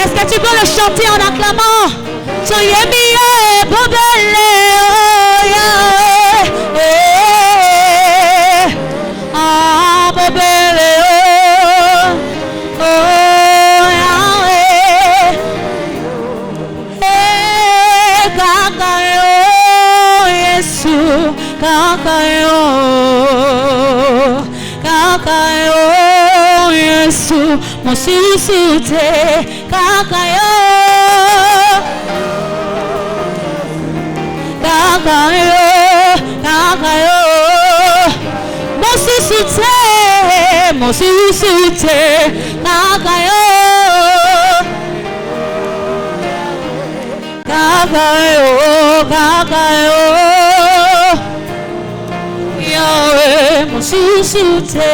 Est-ce que tu peux le chanter en acclamant? Mosusute kakayo kakayo kakayo mosusute mosusute kakayo kakayo kakayo Yahweh mosusute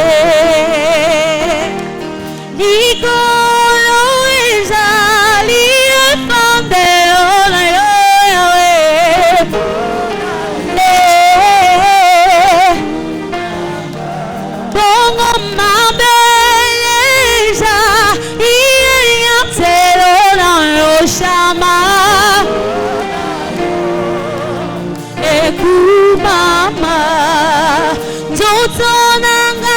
Nicolo Isali Fandeo Pongo ma bellezza io te lo chiama e kumama Zotonanga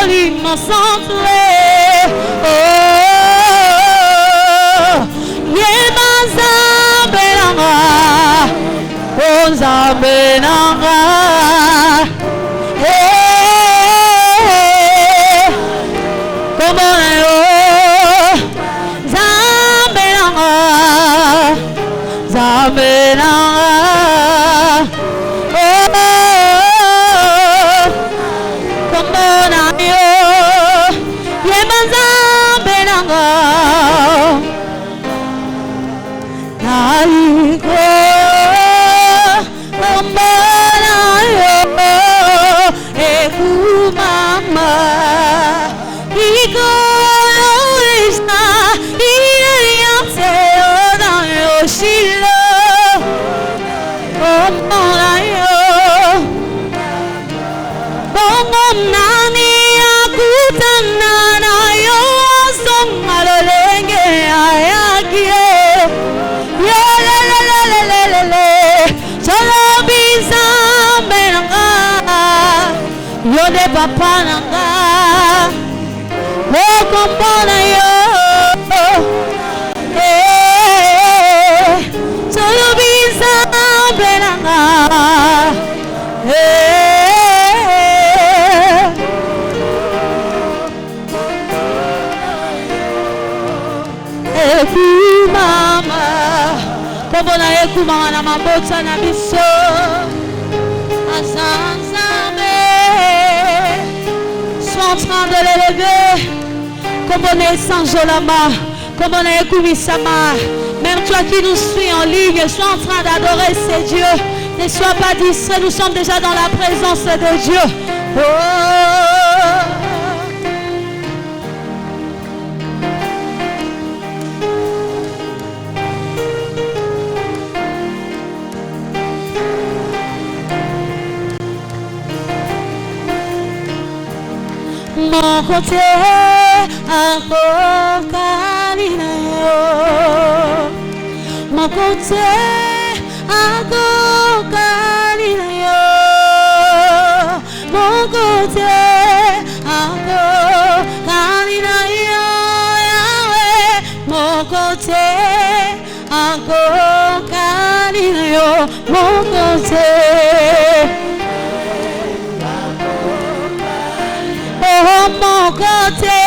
Molimo santre oh yema zambenanga oh zambenanga como oh zambenanga zambenanga papa nanga okombona yo tolobisa mbelanga ekumama kombona ekumama na mabota na biso azanzambe sont en train de l'élever kombona esanjolama kombona ekumisama. Même toi qui nous suis en ligne, sois en train d'adorer ces dieux. Ne sois pas distrait, nous sommes déjà dans la présence de Dieu. Oh. Mon côté à Cocarinayo, mon côté à Cocarinayo, mon côté à Cocarinayo, Yahweh, mon côté à Cocarinayo, mon côté. Oh mon côté,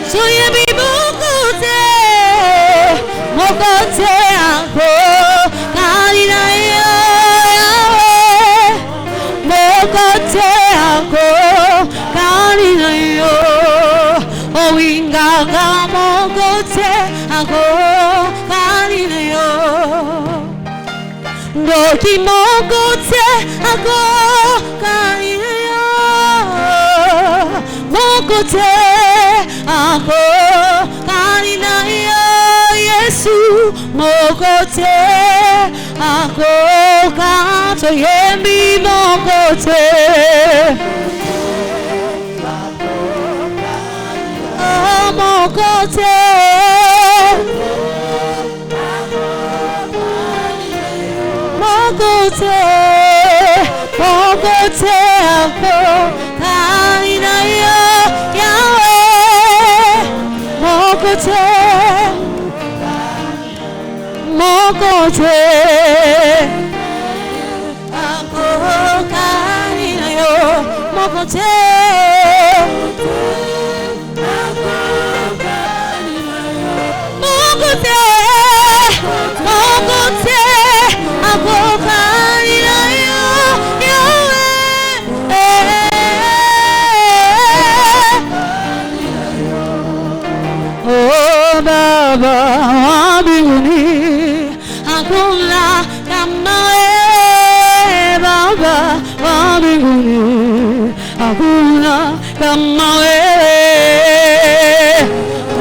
soyez mis mon côté encore, Kalinayo, mon côté encore, Kalinayo, oh Ingaga, mon côté encore, Kalinayo. Qui mon côté encore Kalinayo, mon côté encore Kalinayo, Jésus, mon côté encore quand yemi mon côté, oh mon côté. Mon côté encore, Kalinayo, Yahweh, mon côté encore, Kalinayo, mon côté encore, Kalinayo, Yahweh, oh Baba wa mbinguni, hakuna kama wewe, Baba wa mbinguni, hakuna kama wewe,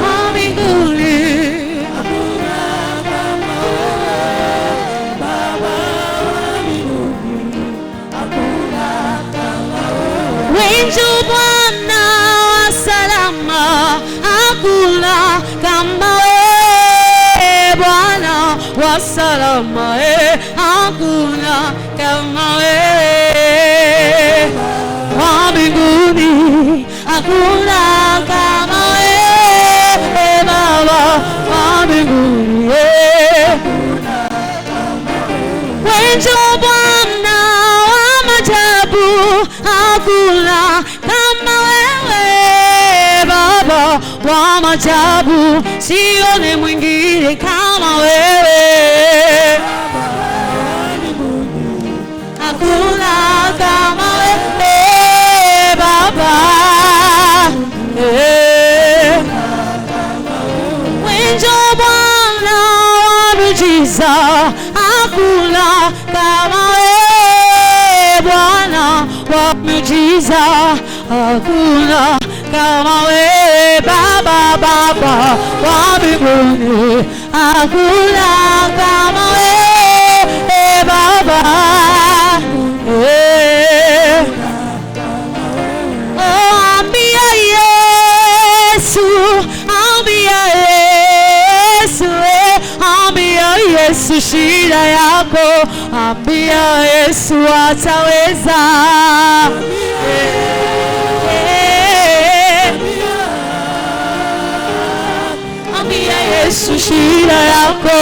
wa mbinguni. Wenjo Bwana wa salama, hakuna kama wewe, Bwana wa salama, hakuna kama wewe, wa mbinguni, hakuna kama wewe, Baba wa mbinguni, wenjo Bwana wa majabu, hakuna kama wewe, Baba wa majabu, sione mwingine kama wewe, hakuna kama wewe, Baba, wenjo Bwana wa miujiza, hakuna kama wewe, Bwana wa miujiza, hakuna kama wewe, Baba wa mbinguni, hakuna kama wewe, Baba, oh ambia Yesu, ambia Yesu, ambia Yesu. Yesu shida yako, ambia Yesu ataweza. Ambia Yesu shida yako,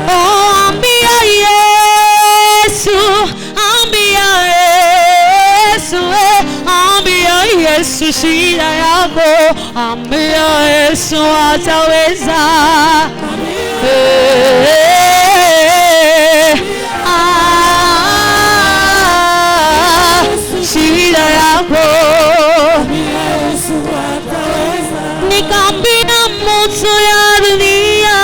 oh, ambia Yesu, ambia Yesu, ambia Yesu shida yako, ambia Yesu ataweza. Shida yako nikambina mtu ya dunia,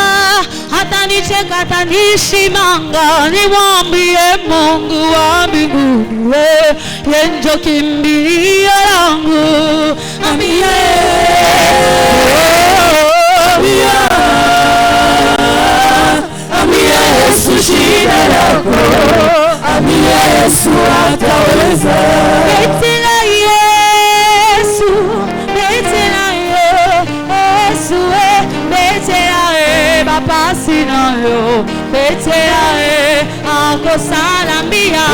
hata nicheka hata nishimanga, nimwambie Mungu wa mbinguni yeye ndio kimbilio langu. Ambia Yesu shida yako, ambia Yesu ataweza. Betela Yesu, betela Yesu, betela Baba sinayo, betela ako salambia.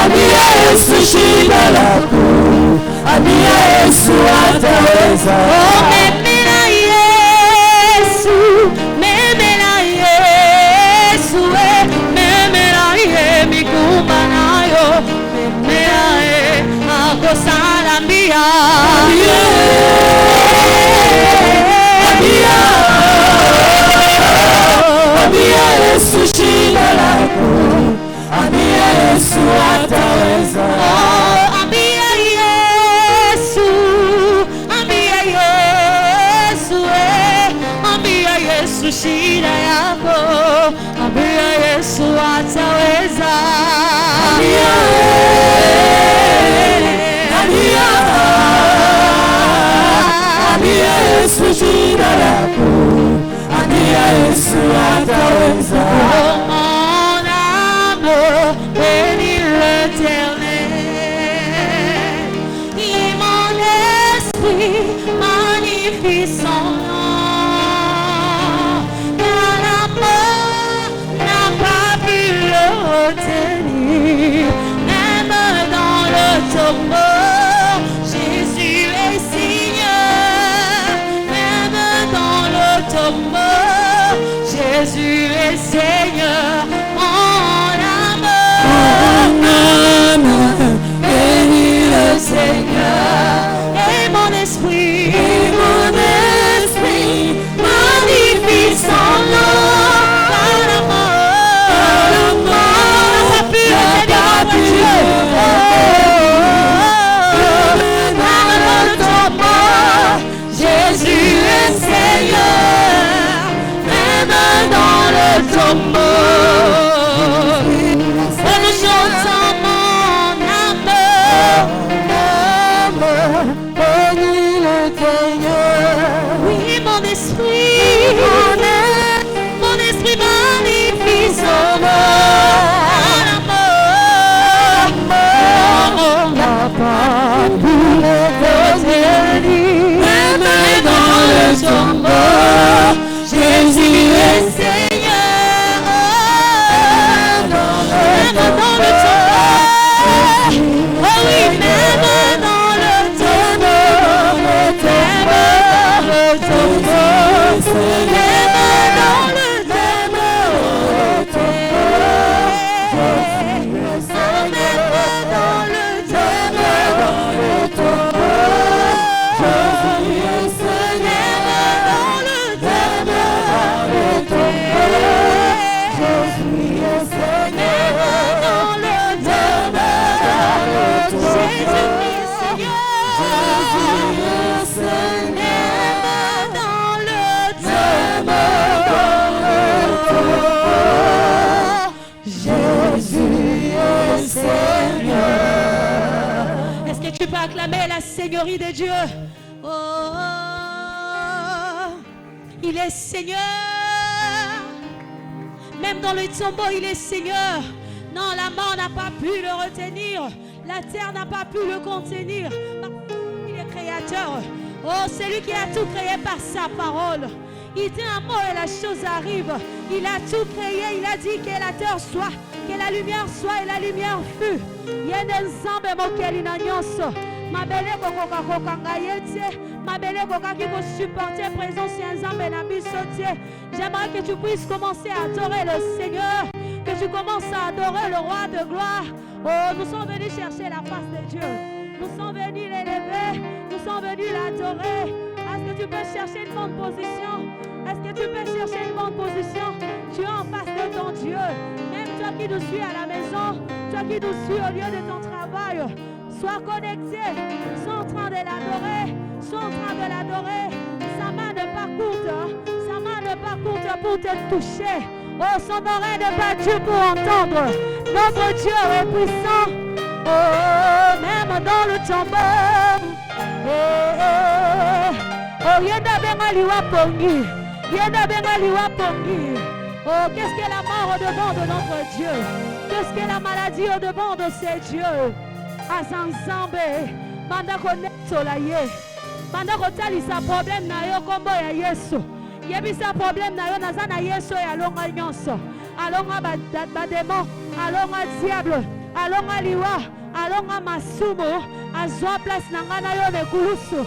Ambia Yesu shida yako, ambia Yesu ataweza. Oh, memela Yesu, memela Yesu, memela mikumba nayo, memela ako salambia. Ambia Yesu shida yako, ambia Yesu ataweza. Oh, ambia Yesu, ambia Yesu, ambia Yesu shida yako, ambia Yesu ataweza. Ambia Yesu shida yako, ambia Yesu ataweza. Oh, mon amour, bénis l'Éternel, et mon esprit magnifie son nom. Car la mort n'a pas pu le retenir, même dans le tombeau, Jésus est Seigneur. Même dans le tombeau, Jésus est Seigneur. Mon âme bénis le Seigneur, et mon esprit magnifie son nom. Par la mort n'a pas pu retenir Dieu. Même dans le tombeau, Jésus est Seigneur. Même dans le tombeau, nous chantons mon âme, bénis le Seigneur. Oui, mon esprit magnifie son nom. La mort n'a pas pu le retenir. Même dans le tombeau, Jésus est Seigneur. Même dans le tombeau, oh oui, même dans le tombeau, même dans le tombeau, même dans le tu peux acclamer la Seigneurie de Dieu. Oh, il est Seigneur. Même dans le tombeau, il est Seigneur. Non, la mort n'a pas pu le retenir. La terre n'a pas pu le contenir. créateur. Oh, c'est lui qui a tout créé par sa parole. Il dit un mot et la chose arrive. Il a tout créé. Il a dit que la terre soit, que la lumière soit et la lumière fut. Il y a des ensembles moquels inagnoso. Ma belle coca coca ngaïete. Ma belle coca qui peut supporter présence et ensemble n'abissotier. J'aimerais que tu puisses commencer à adorer le Seigneur. Que tu commences à adorer le roi de gloire. Oh, nous sommes venus chercher la face de Dieu. Nous sommes venus l'élever. Nous sommes venus l'adorer. Est-ce que tu peux chercher une bonne position? Est-ce que tu peux chercher une bonne position? Tu es en face de ton Dieu. Même toi qui nous suis à la maison, toi qui nous suis au lieu de ton travail, sois connecté. Sois en train de l'adorer. Sois en train de l'adorer. Sa main n'est pas courte. Sa main n'est pas courte pour te toucher. Oh, son oreille n'est pas due pour entendre. Notre Dieu est puissant. Oh, même dans le tombeau. Oh, yenda benga liwa pongi. Yenda benga liwa pongi. Oh, qu'est-ce que la mort au-devant de notre Dieu? Qu'est-ce que la maladie au-devant de ces dieux? Azanzambe. Manda koneto la ye. Manda kotali sa problème na yo kombo ya Yesu. Yebisa problème na yo naza na Yesu ya longa nyonso. Alonga ba démon, alonga diable, alonga liwa, alonga masumo, azwa place na nga na yo nekulusu.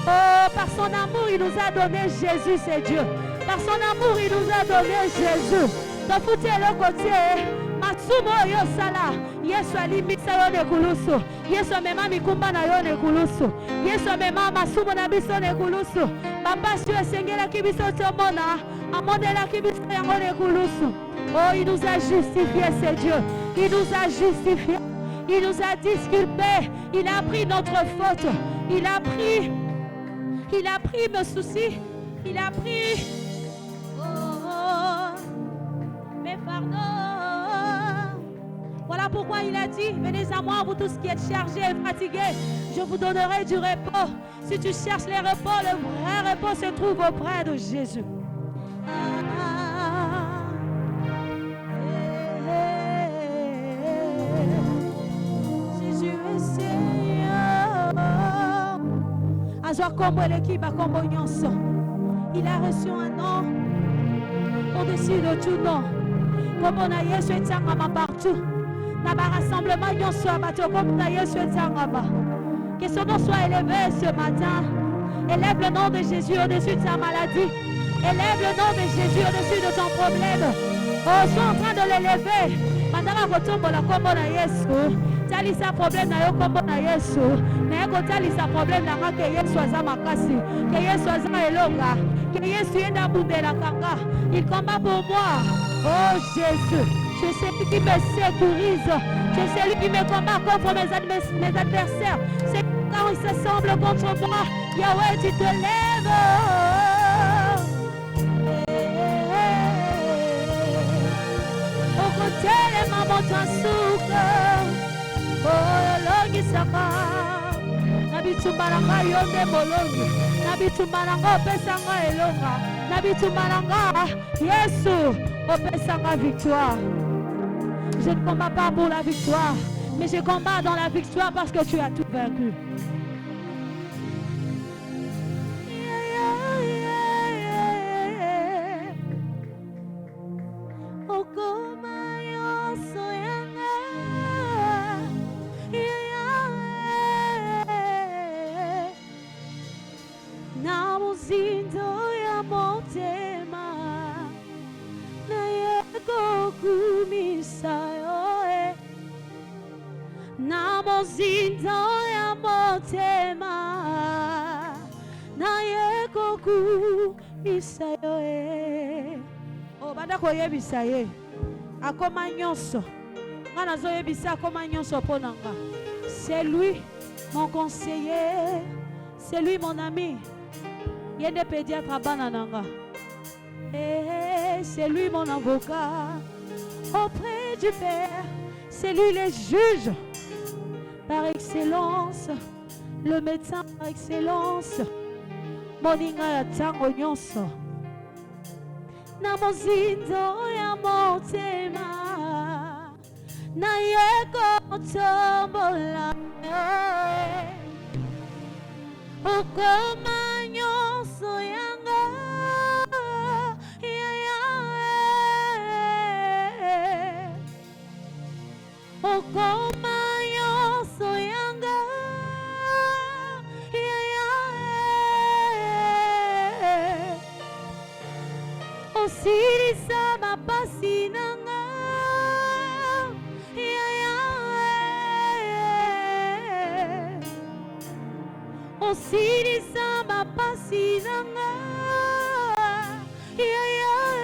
Oh, par son amour, il nous a donné Jésus, c'est Dieu. Par son amour, il nous a donné Jésus. Donc, foutez le côté. Matsumo yo sala. Yesu alimisa yo nekulusu. Yesu mema mikumba na yo nekulusu. Yesu mema masumo na biso nekulusu. Papa, si tu es sengela kibiso tomona. Amondela kibiso yango nekulusu. Oh, il nous a justifiés, c'est Dieu. Il nous a justifiés. Il nous a disculpés. Il a pris notre faute. Il a pris mes soucis. Il a pris mes fardeaux. Voilà pourquoi il a dit, venez à moi, vous tous qui êtes chargés et fatigués, je vous donnerai du repos. Si tu cherches les repos, le vrai repos se trouve auprès de Jésus. Jésus est Seigneur. Azwa kombo l'équipe à kombo nyonso. Il a reçu un nom au-dessus de tout nom. Kombo na Yesu etangama partout. Na ba rassemblement nyonso abato kombo na Yesu etangama. Que son nom soit élevé ce matin. Élève le nom de Jésus au-dessus de ta maladie. Élève le nom de Jésus au-dessus de ton problème. Oh, sois en train de l'élever. Mandala kotombo la kombo na Yesu. Talisa problème na yo kombo na Yesu. Na yo talisa problème na nga ke Yesu aza makasi. Que Yesu aza elonga. Que Yesu yenda bundela kanga. Il combat pour moi. Oh Jésus. Tu es celui qui me sécurise. Tu es celui qui me combat contre mes adversaires. C'est quand ils s'assemblent contre moi. Yahweh, tu te lèves. Au côté les mamans t'ensouffrent. Oh, longi saka. Nabitumbaranga yonde molongi. Nabitumbaranga opesanga elonga. Nabitumbaranga Yesu opesanga victoire. Je ne combats pas pour la victoire, mais je combats dans la victoire parce que tu as tout vaincu. Namozindo ya motema na yekoku misayo. Oh, banda koyebisa ye. Akoma nyonso. Ngana zo yebisa akoma nyonso ponanga. C'est lui mon conseiller. C'est lui mon ami. Yende pédiatre banananga. C'est lui mon avocat auprès du Père. C'est lui le juge par excellence, le médecin par excellence. Moninga ya tango nyonso. Na mozindo ya motema na yeko tombola. okoma nyonso yanga ya Yahweh, okoma nyonso yanga ya Yahweh, osilisa mapasi nanga ya Yahweh, osilisa mapasi nanga ya Yahweh,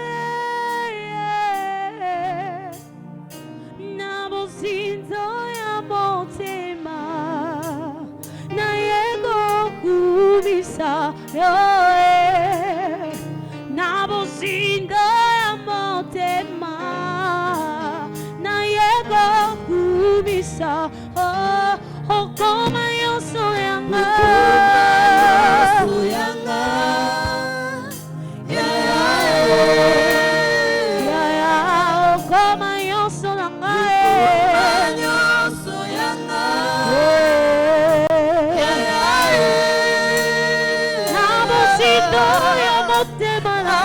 na bozinzo ya motema na yego kumisa Yahweh, na bozinzo ya motema na yego kumisa okoma nyonso yanga okoma nyonso yanga na bozinzo ya motema na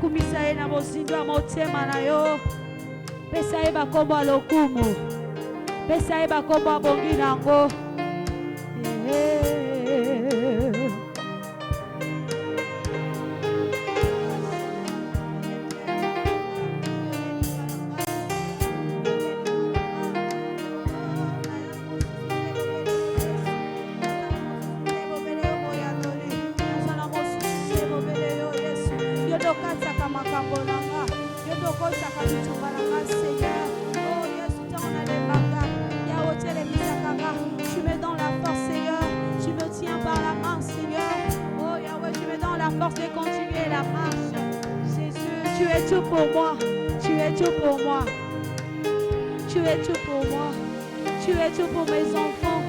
kumisaye na bozindo ya motema na yo, pesa ye bakombo ya lokumu, pesa ye bakombo ya bongi nango. Tu mets dans la force, Seigneur. Tu me tiens par la main, Seigneur. Oh Yahweh, tu mets dans la force de continuer la marche. Jésus, tu es tout pour moi. Tu es tout pour moi. Tu es tout pour moi. Tu es tout pour mes enfants.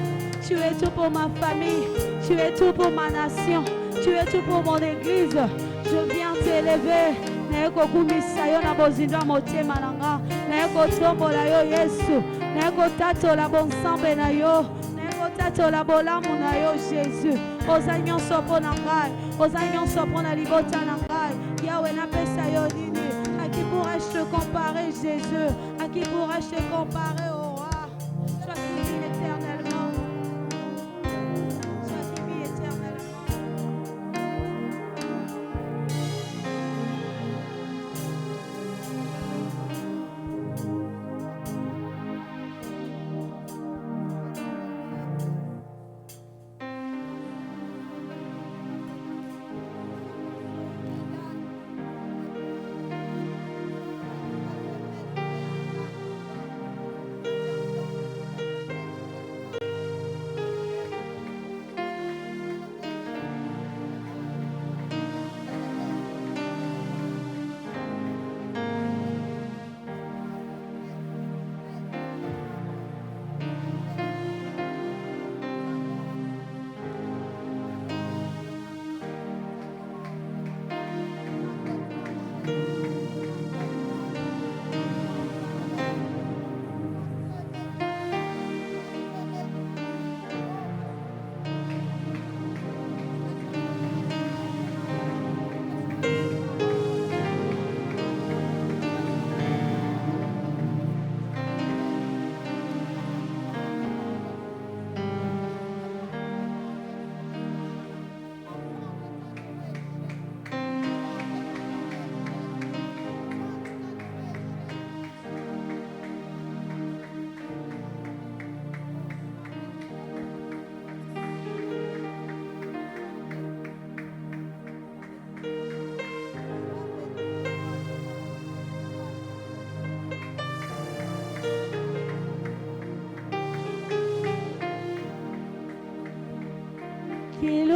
Tu es tout pour ma famille. Tu es tout pour ma nation. Tu es tout pour mon église. Je viens t'élever. Naeko kumisa yo na bozindo motema nanga. Naeko tombola yo Yesu. Naeko tatola bonsambe na yo. Naeko tatola bolamu na yo Jésus. Oza nyonso pona ngai. Oza nyonso pona libota na ngai. Yahweh napesa yo nini. À qui pourrais-je te comparer Jésus? À qui pourrais-je te comparer au roi? Sois qui vis éternellement. Sois qui vis éternellement.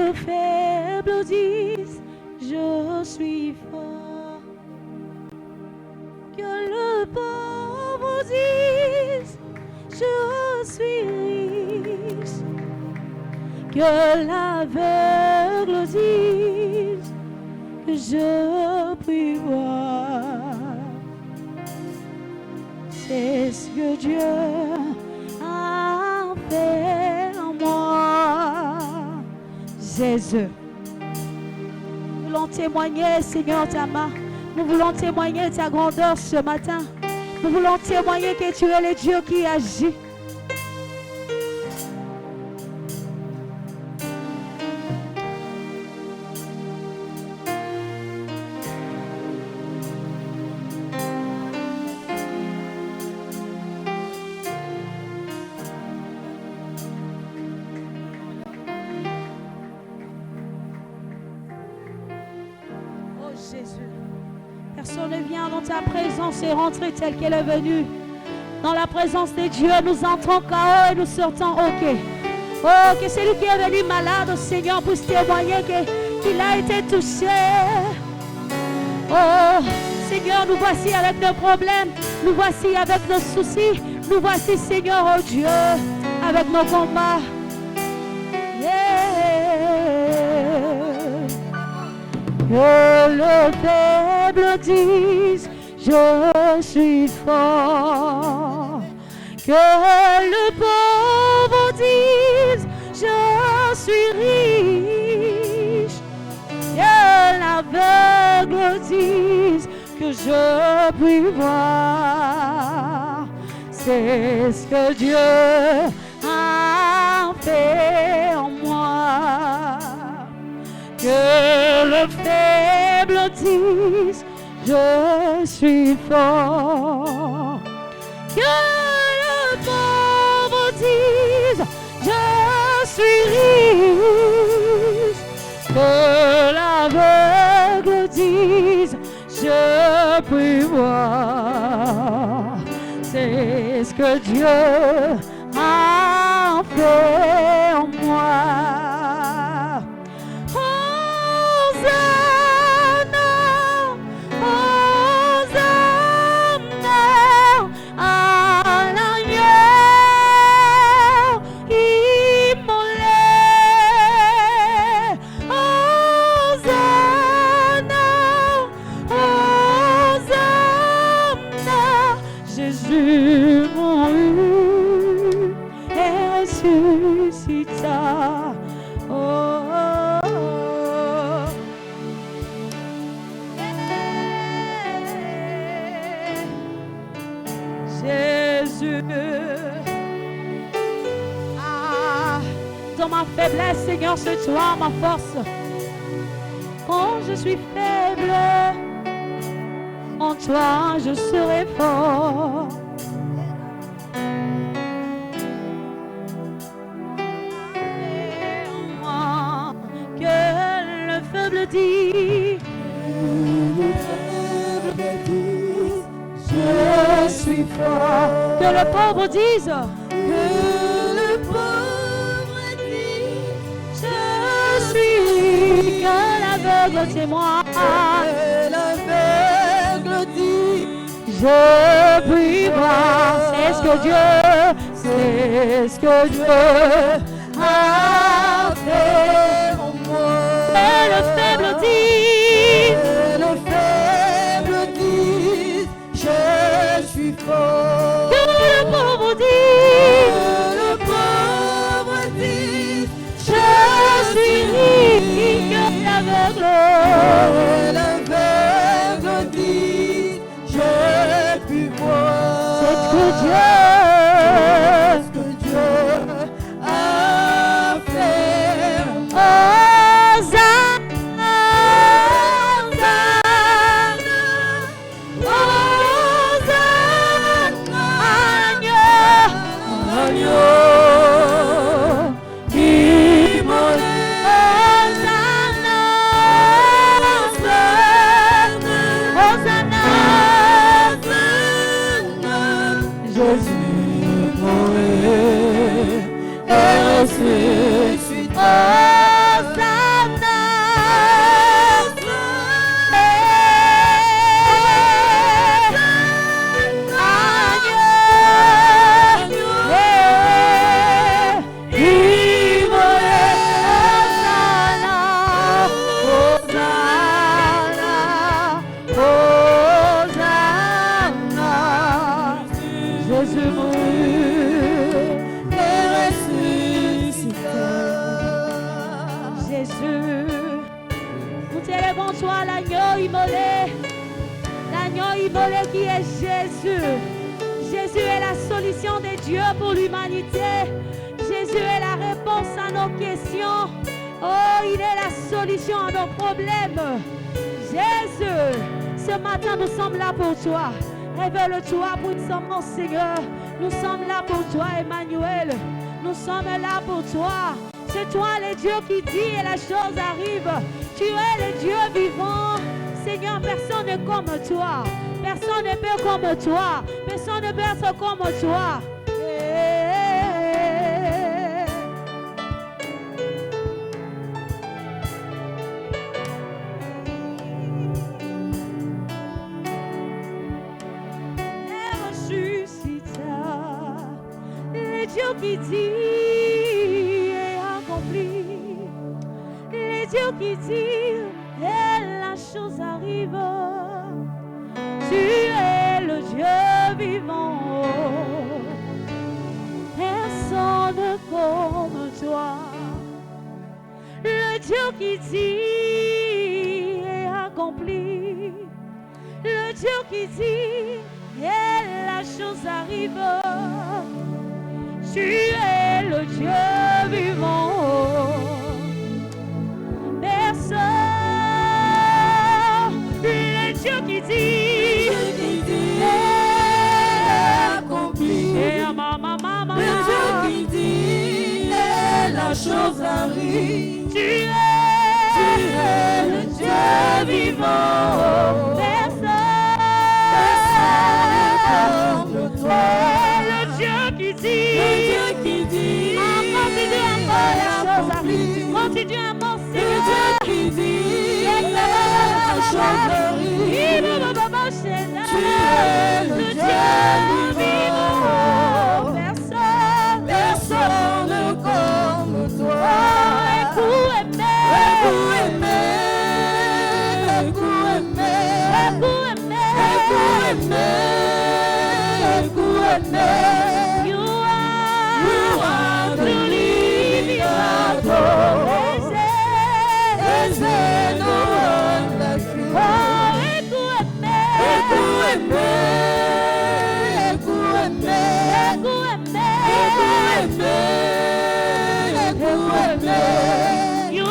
le faible dise, je suis fort. Que le pauvre dise, je suis riche. Que l'aveugle dise que je puis voir. C'est ce que Dieu a fait en moi. Jésus. Nous voulons témoigner, Seigneur, ta main. Nous voulons témoigner ta grandeur ce matin. Nous voulons témoigner que tu es le Dieu qui agit. Personne ne vient dans ta présence et rentrer telle qu'elle est venue. Dans la présence de Dieu, nous entrons KO et nous sortons OK. Oh, que celui qui est venu malade au Seigneur puisse témoigner qu'il a été touché. Oh, Seigneur, nous voici avec nos problèmes. Nous voici avec nos soucis. Nous voici, Seigneur, oh Dieu, avec nos combats. Que le faible dise, je suis fort. Que le pauvre dise, je suis riche. Que l'aveugle dise que je puis voir. C'est ce que Dieu a fait en moi. Que le faible dise, je suis fort. Que le pauvre dise, je suis riche. Que l'aveugle dise, je puis voir. C'est ce que Dieu a fait en moi. Faiblesse, Seigneur, c'est toi ma force. Quand je suis faible, en toi je serai fort. Moi, que le faible dit, je suis fort. Que le pauvre dise, que l'aveugle c'est moi. Que l'aveugle dit, je puis voir. C'est ce que Dieu a fait en moi. Que le faible dit, je suis fort. Que le pauvre dit, je suis riche. L'aveugle dit, je puis voir. C'est ce que Dieu a fait. Hosanna, Hosanna, agneau. Je suis Hosanna. présenter devant toi l'agneau immolé. L'agneau immolé qui est Jésus. Jésus est la solution des dieux pour l'humanité. Jésus est la réponse à nos questions. Oh, il est la solution à nos problèmes. Jésus, ce matin, nous sommes là pour toi. Révèle-toi puissamment, Seigneur. Nous sommes là pour toi, Emmanuel. Nous sommes là pour toi. C'est toi, le Dieu qui dit et la chose arrive. Tu es le Dieu vivant. Seigneur, personne n'est comme toi. Personne ne peut comme toi. Personne ne peut être comme toi. Dieu qui dit et accompli, les dieux qui disent et la chose arrive. Tu es le Dieu vivant, personne comme toi. Le Dieu qui dit et accompli, le Dieu qui dit et la chose arrive. Tu es le Dieu vivant, personne, le Dieu qui dit, accompli, le Dieu qui dit, et la chose arrive. Tu es le Dieu vivant, personne, comme toi. Le Dieu qui dit, continue à mort, Seigneur. Le Dieu qui dit, la chose arrive. Tu es le Dieu vivant, personne comme toi. You are the living God. There's no one like you.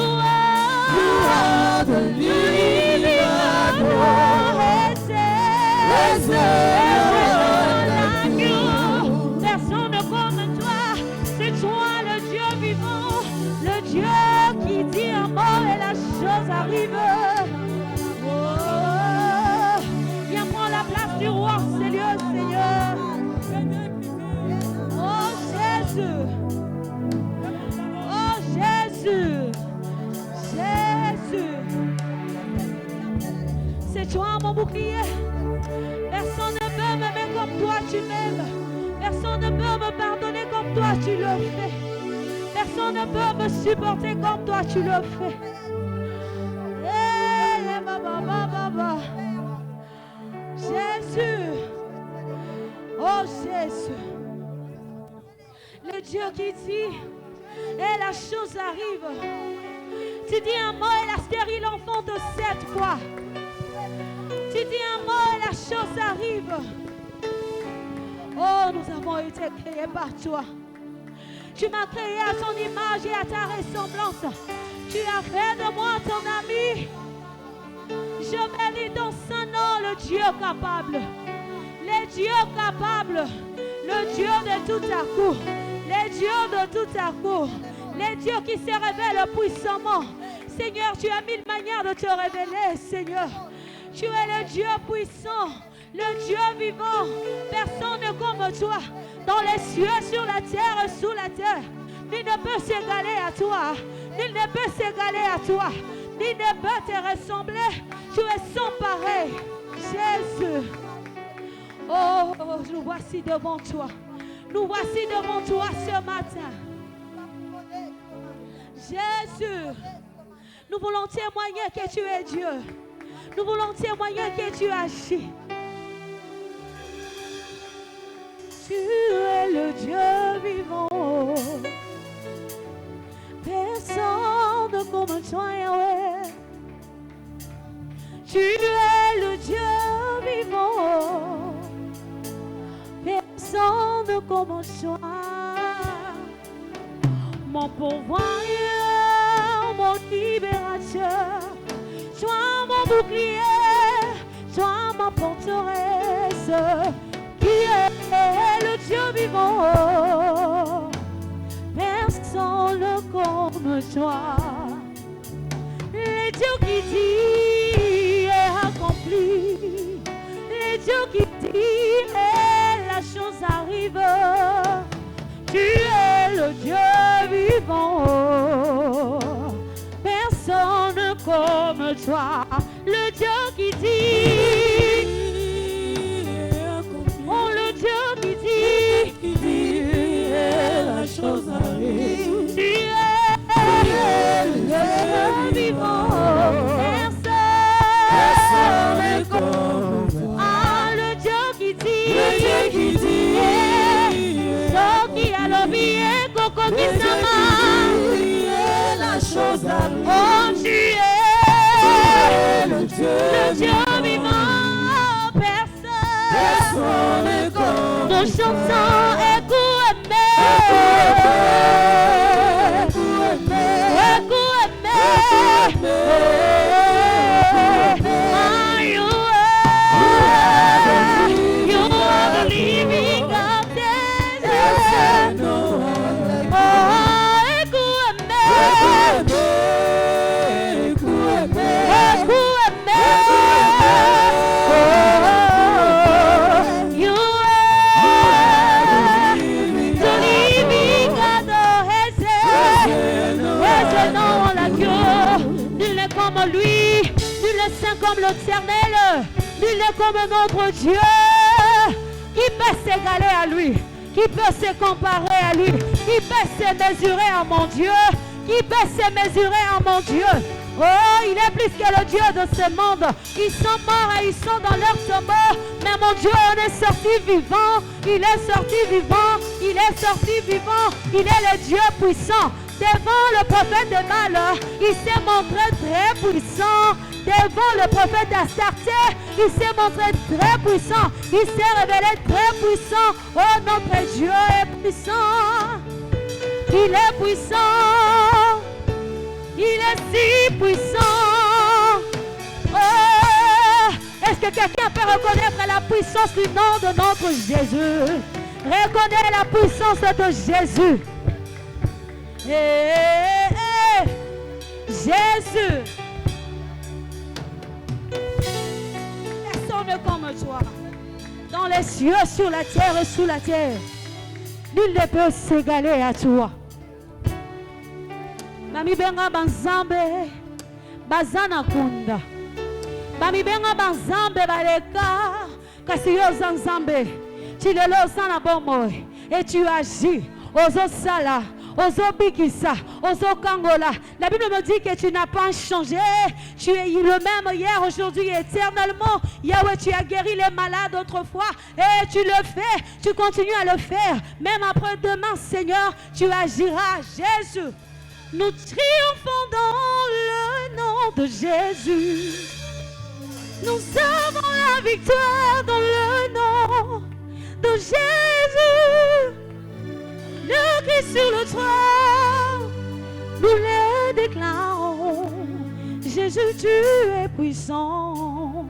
You are the living God. There's no one like you. Personne comme toi. C'est toi le Dieu vivant, le Dieu qui dit un mot et la chose arrive. Oh, viens prendre la place du roi, Seigneur. Oh Jésus, oh Jésus, Jésus. C'est toi mon bouclier. Personne ne peut m'aimer comme toi tu m'aimes. Personne ne peut me pardonner comme toi tu le fais. Personne ne peut me supporter comme toi tu le fais. Hey, Jésus, oh Jésus, le Dieu qui dit et la chose arrive. Tu dis un mot et la stérile enfante 7 fois. Tu dis un mot et la chose arrive. Oh, nous avons été créés par toi. Tu m'as créé à ton image et à ta ressemblance. Tu as fait de moi ton ami. Je bénis ton saint nom, le Dieu capable. Le Dieu capable. Le Dieu de tout à coup. Le Dieu de tout à coup. Le Dieu qui se révèle puissamment. Seigneur, tu as mille manières de te révéler, Seigneur. Tu es le Dieu puissant, le Dieu vivant. Personne comme toi. Dans les cieux, sur la terre, sous la terre. Nul ne peut s'égaler à toi. Nul ne peut s'égaler à toi. Nul ne peut te ressembler. Tu es sans pareil. Jésus. Oh, nous voici devant toi. Nous voici devant toi ce matin. Jésus. Nous voulons témoigner que tu es Dieu. Nous voulons témoigner que tu agis. Tu es le Dieu vivant. Personne comme toi, Yahweh. Tu es le Dieu vivant, personne comme toi. Mon pourvoyeur, mon libérateur, toi mon bouclier, toi ma forteresse, qui est le Dieu vivant, personne comme toi. Les dieux qui dit est accompli, les dieux qui dit et la chose arrive. Tu es le Dieu vivant, personne comme toi. Le Dieu qui dit, oh le Dieu qui dit, et la chose arrive. Tu es le Dieu vivant, personne comme toi. Ah le Dieu qui dit, qui a l'obéi, Coco qui la chose arrive. Oh, tu es le Dieu vivant, personne comme nos chansons, comme l'Éternel, nul n'est comme notre Dieu. Qui peut s'égaler à lui? Qui peut se comparer à lui? Qui peut se mesurer à mon Dieu? Qui peut se mesurer à mon Dieu? Oh, il est plus que le Dieu de ce monde. Ils sont morts et ils sont dans leur tombeau. Mais mon Dieu, on est sorti vivant. Il est sorti vivant. Il est sorti vivant. Il est le Dieu puissant. Devant le prophète de Baal, il s'est montré très puissant. Devant le prophète d'Astarté, il s'est montré très puissant. Il s'est révélé très puissant. Oh, notre Dieu est puissant. Il est puissant. Il est si puissant. Oh, est-ce que quelqu'un peut reconnaître la puissance du nom de notre Jésus? Reconnais la puissance de Jésus. Jésus. Personne comme toi. Dans les cieux, sur la terre et sous la terre. Nul ne peut s'égaler à toi. Bami benga banzambe bazana kunda. Bami benga banzambe baleka kasi yo zanzambe. Tu le losana bomo et tu agis. Ozo sala, ozo bikisa, ozo kangola. La Bible me dit que tu n'as pas changé. Tu es le même hier, aujourd'hui et éternellement. Yahweh, tu as guéri les malades autrefois et tu le fais. Tu continues à le faire. Même après demain, Seigneur, tu agiras. Jésus. Nous triomphons dans le nom de Jésus. Nous avons la victoire dans le nom de Jésus. Le Christ sur le trône, nous le déclarons. Jésus, tu es puissant.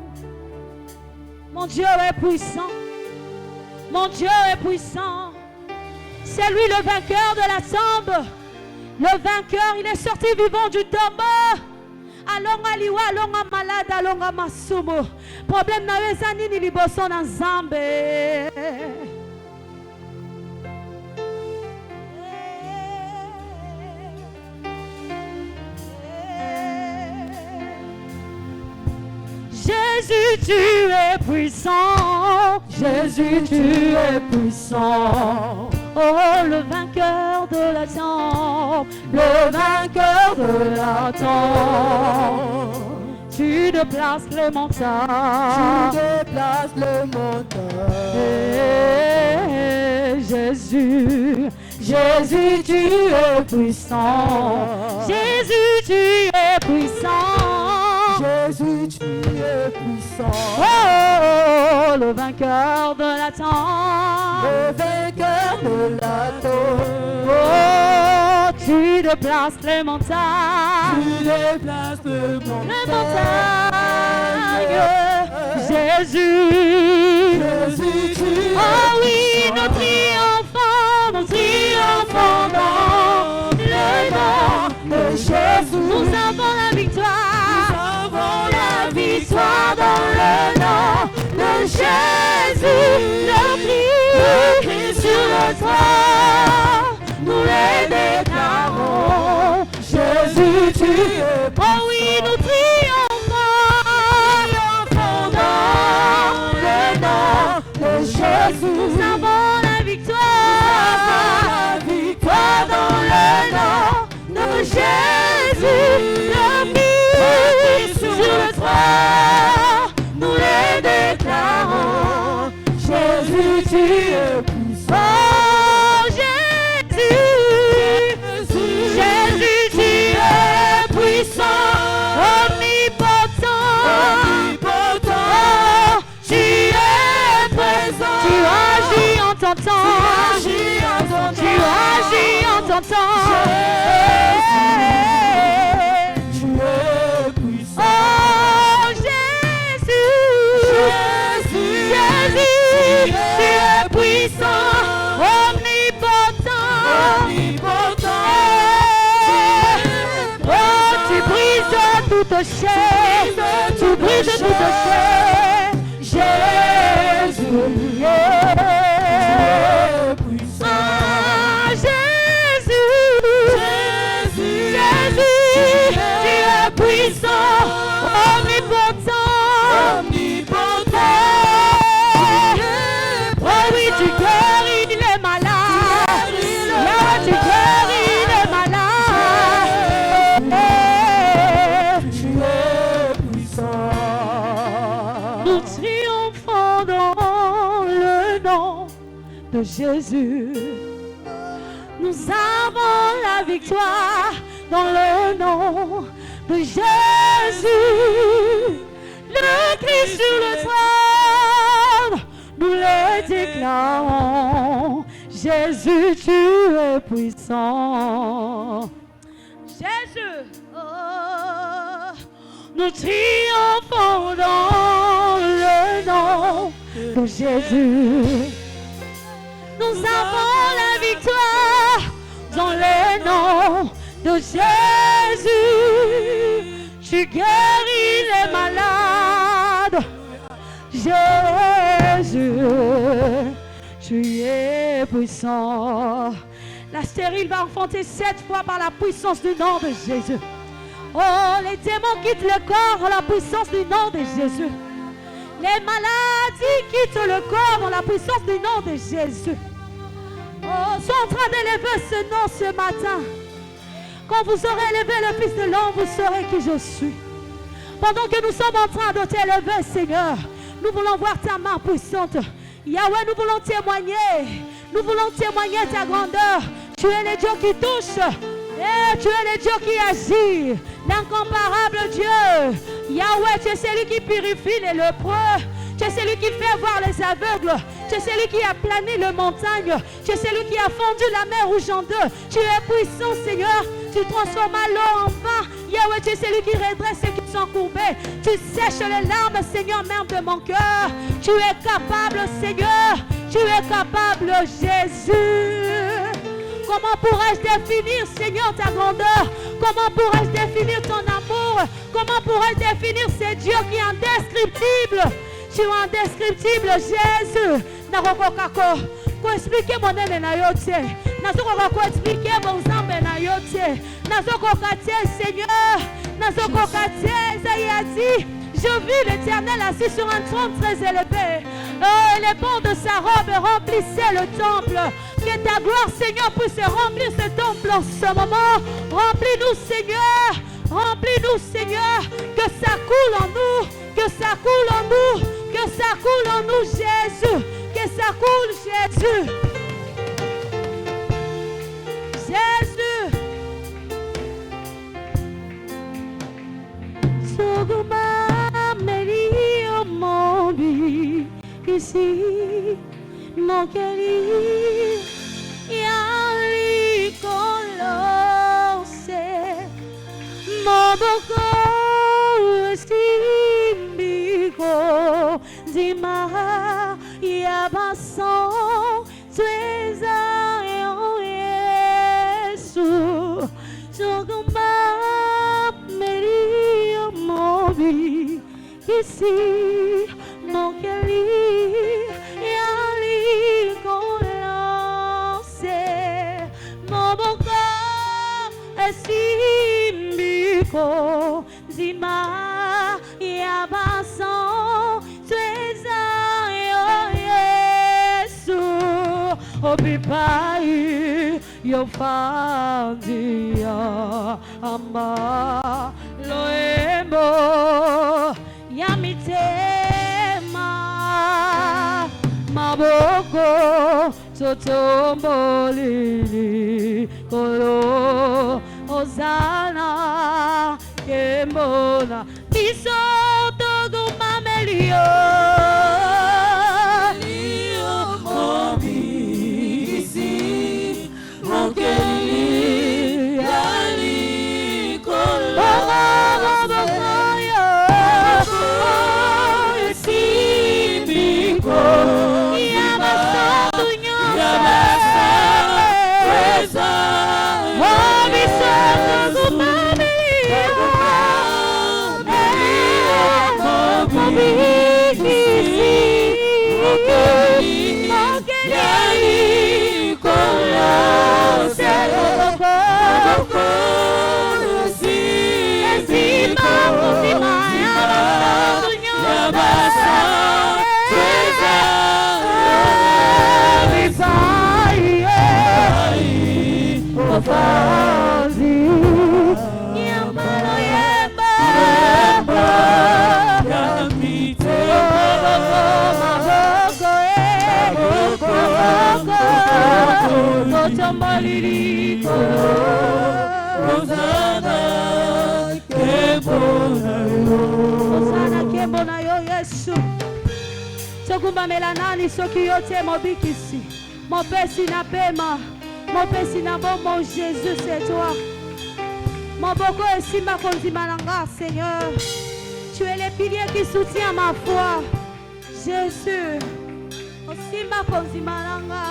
Mon Dieu est puissant. Mon Dieu est puissant. C'est lui le vainqueur de la tombe. Le vainqueur, il est sorti vivant du tombeau. Alonga liwa, alonga malade, alonga masumo. Problème na wezani ni liboso na Nzambe. Jésus, tu es puissant. Jésus, tu es puissant. Oh, le vainqueur de la tombe, le vainqueur de la tombe. Tu déplaces les montagnes, tu déplaces les montagnes. Jésus, Jésus, tu es puissant. Jésus, tu es puissant. Jésus, tu es puissant. Oh, le vainqueur de la tombe. Le vainqueur de la tombe. Oh, tu déplaces les montagnes. Tu déplaces le montagne. Jésus. Jésus, tu es Oh oui, puissant. nous triomphons dans le nom de Jésus. Nous avons la victoire. Nous avons La victoire dans le nom de Jésus. Le Christ sur le trône, nous les déclarons. Jésus, tu es. Oh oui, nous triomphons dans le nom de Jésus. Nous avons la victoire. La victoire dans le nom de Jésus. Le Christ sur le trône, nous les déclarons. Jésus, tu es puissant. Oh, Jésus, Jésus, tu es puissant, omnipotent, oh, tu es présent. Tu agis en ton temps. Tu agis en ton temps. Tu es puissant. Oh Jésus, Jésus, tu es puissant, omnipotent. Oh, tu brises toute chaîne, tu brises toute chaîne. Jésus, ah, Jésus, tu es puissant, omnipotent. Oh oui, tu guéris les malades. Là, tu guéris les malades. Tu es puissant. Nous triomphons dans le nom de Jésus. Nous avons la victoire dans le nom de Jésus. Le Christ sur le trône, nous le déclarons. Jésus, tu es puissant. Jésus, oh, nous triomphons dans le nom de Jésus. Nous avons la victoire dans le nom de Jésus. Tu guéris les malades. Jésus, tu es puissant. La stérile va enfanter 7 fois par la puissance du nom de Jésus. Oh, les démons quittent le corps en la puissance du nom de Jésus. Les maladies quittent le corps dans la puissance du nom de Jésus. Oh, sois en train d'élever ce nom ce matin. Quand vous aurez élevé le Fils de l'homme, vous saurez qui je suis. Pendant que nous sommes en train de t'élever, Seigneur, nous voulons voir ta main puissante. Yahweh, nous voulons témoigner. Nous voulons témoigner ta grandeur. Tu es le Dieu qui touche. Et tu es le Dieu qui agit. L'incomparable Dieu. Yahweh, tu es celui qui purifie les lépreux. Tu es celui qui fait voir les aveugles. Tu es celui qui a plané les montagnes. Tu es celui qui a fondu la mer rouge en deux. Tu es puissant, Seigneur. Tu transformes l'eau en vin. Yahweh, tu es celui qui redresse ceux qui sont courbés. Tu sèches les larmes, Seigneur, même de mon cœur. Tu es capable, Seigneur. Tu es capable, Jésus. Comment pourrais-je définir, Seigneur, ta grandeur? Comment pourrais-je définir ton amour? Comment pourrais-je définir ce Dieu qui est indescriptible? Tu es indescriptible, Jésus. Narokokako. Ko expliquer mon aime na yote. Nazoko expliquer mon zambe na yote. Nazoko katie, Seigneur. Nazoko katie, Isaïe a dit. Je vis l'Éternel assis sur un trône très élevé. Oh, et les bancs de sa robe remplissaient le temple. Que ta gloire, Seigneur, puisse remplir ce temple en ce moment. Remplis-nous, Seigneur. Remplis-nous, Seigneur. Que ça coule en nous. Que ça coule en nous. Que ça coule en nous, Jésus. Que ça coule, Jésus. Jésus. So Soguma Melio Mobi ici mon chéri Yali Colose mon boko Stimbiko Dima Yabason Tueza Yesu Soguma Melio Mobi ici mon chéri Yali Colose mon boko Simbiko Zima Yabason Tueza Yesu Obipai Yofandia Ama Loembo Yamitema Maboko Sotombolili Koro Ozana Kembona Isoto Gumamelio Lio Mobi ici mon chéri Yali Colose Simbiko Kembona yo Yesu Sogumba melanani soki yote mobikisi mon pesi na pema mon pesi na bon mon Jésus c'est toi mon boko esima konzimananga Seigneur tu es le pilier qui soutient ma foi Jésus osima konzimananga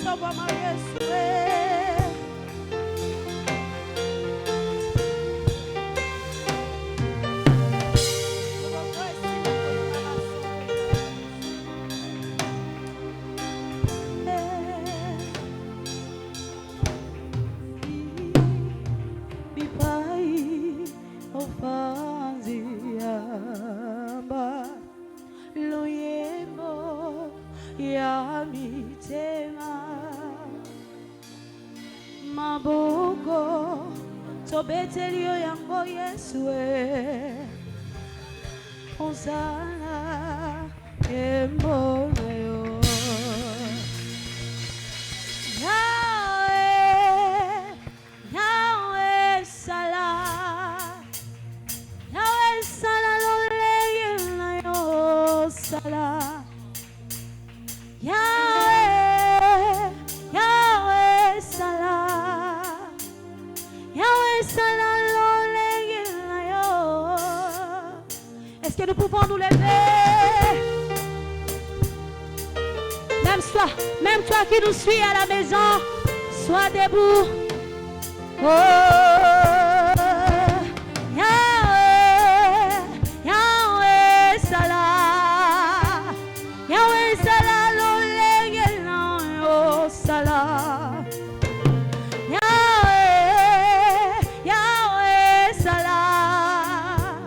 Sogumba Yesu Maboko Tobetelio yango Yesu Osana Kembonayo Yahweh Yahweh Salah Yahweh Salah Loleyo Salah Yahweh Yahweh Salah Yahweh Salah Loleyo. Est-ce que nous pouvons nous lever? Même toi qui nous suis à la maison, sois debout. Oh, Yahweh, Yahweh Salah, Yahweh Salah, Loleyo Salah, Yahweh, Yahweh Salah,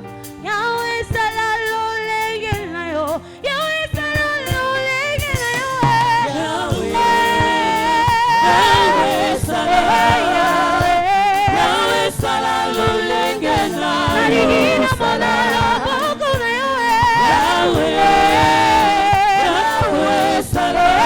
Yahweh Salah, Loleyo, Yahweh Salah, Loleyo, Yahweh Salah, Yahweh Salah, Loleyo, Yahweh Salah,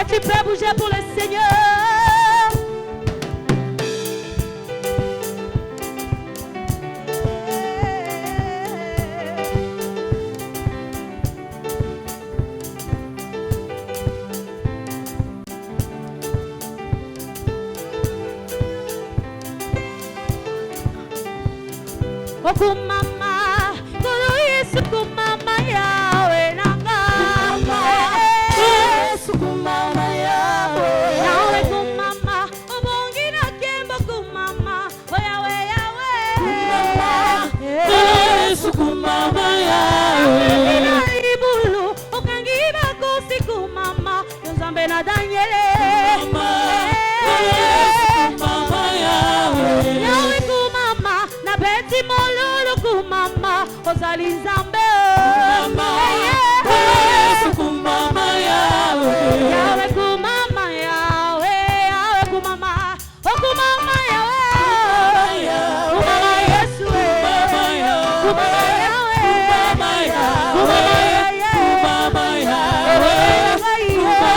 Tu peux bouger pour le Seigneur. Okumama, kuru Yesu kumama yawe na kumama yawe ibulu okangi bakosi kumama Nzambe na Daniele kumama yawe Yawe kumama na beti mololo kumama ozali Nzambe kumama yawe Yawe kumama yawe Yawe kumama oh kumama yawe kumama Yesu kumama yawe kumama yawe kumama yawe kumama yawe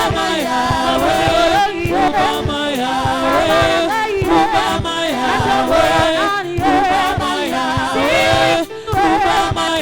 kumama yawe kumama yawe kumama yawe kumama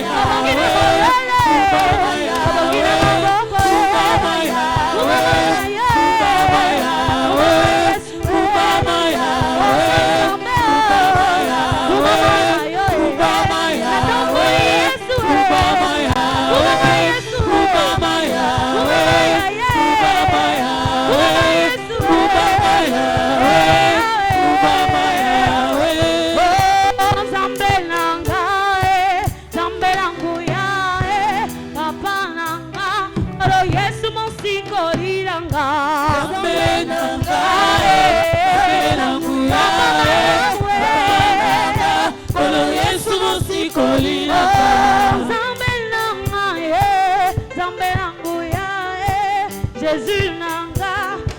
Jésus nanga,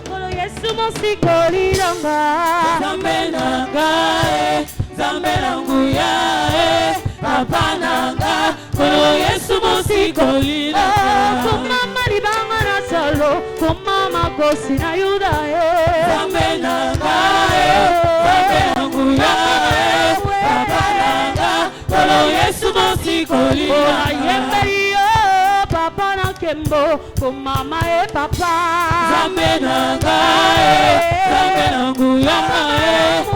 kolo Yesu mosikoli nanga. Zambe nanga, Zambe nanguya, Papa nanga, kolo Yesu mosikoli nanga. Kumama libanga na salo, kumama kosi na Yuda. Zambe nanga, Zambe nanguya, Papa nanga, kolo Yesu mosikoli nanga. Papa na kembo, kumama e papa. Zambe nanga, Zambe nanguya,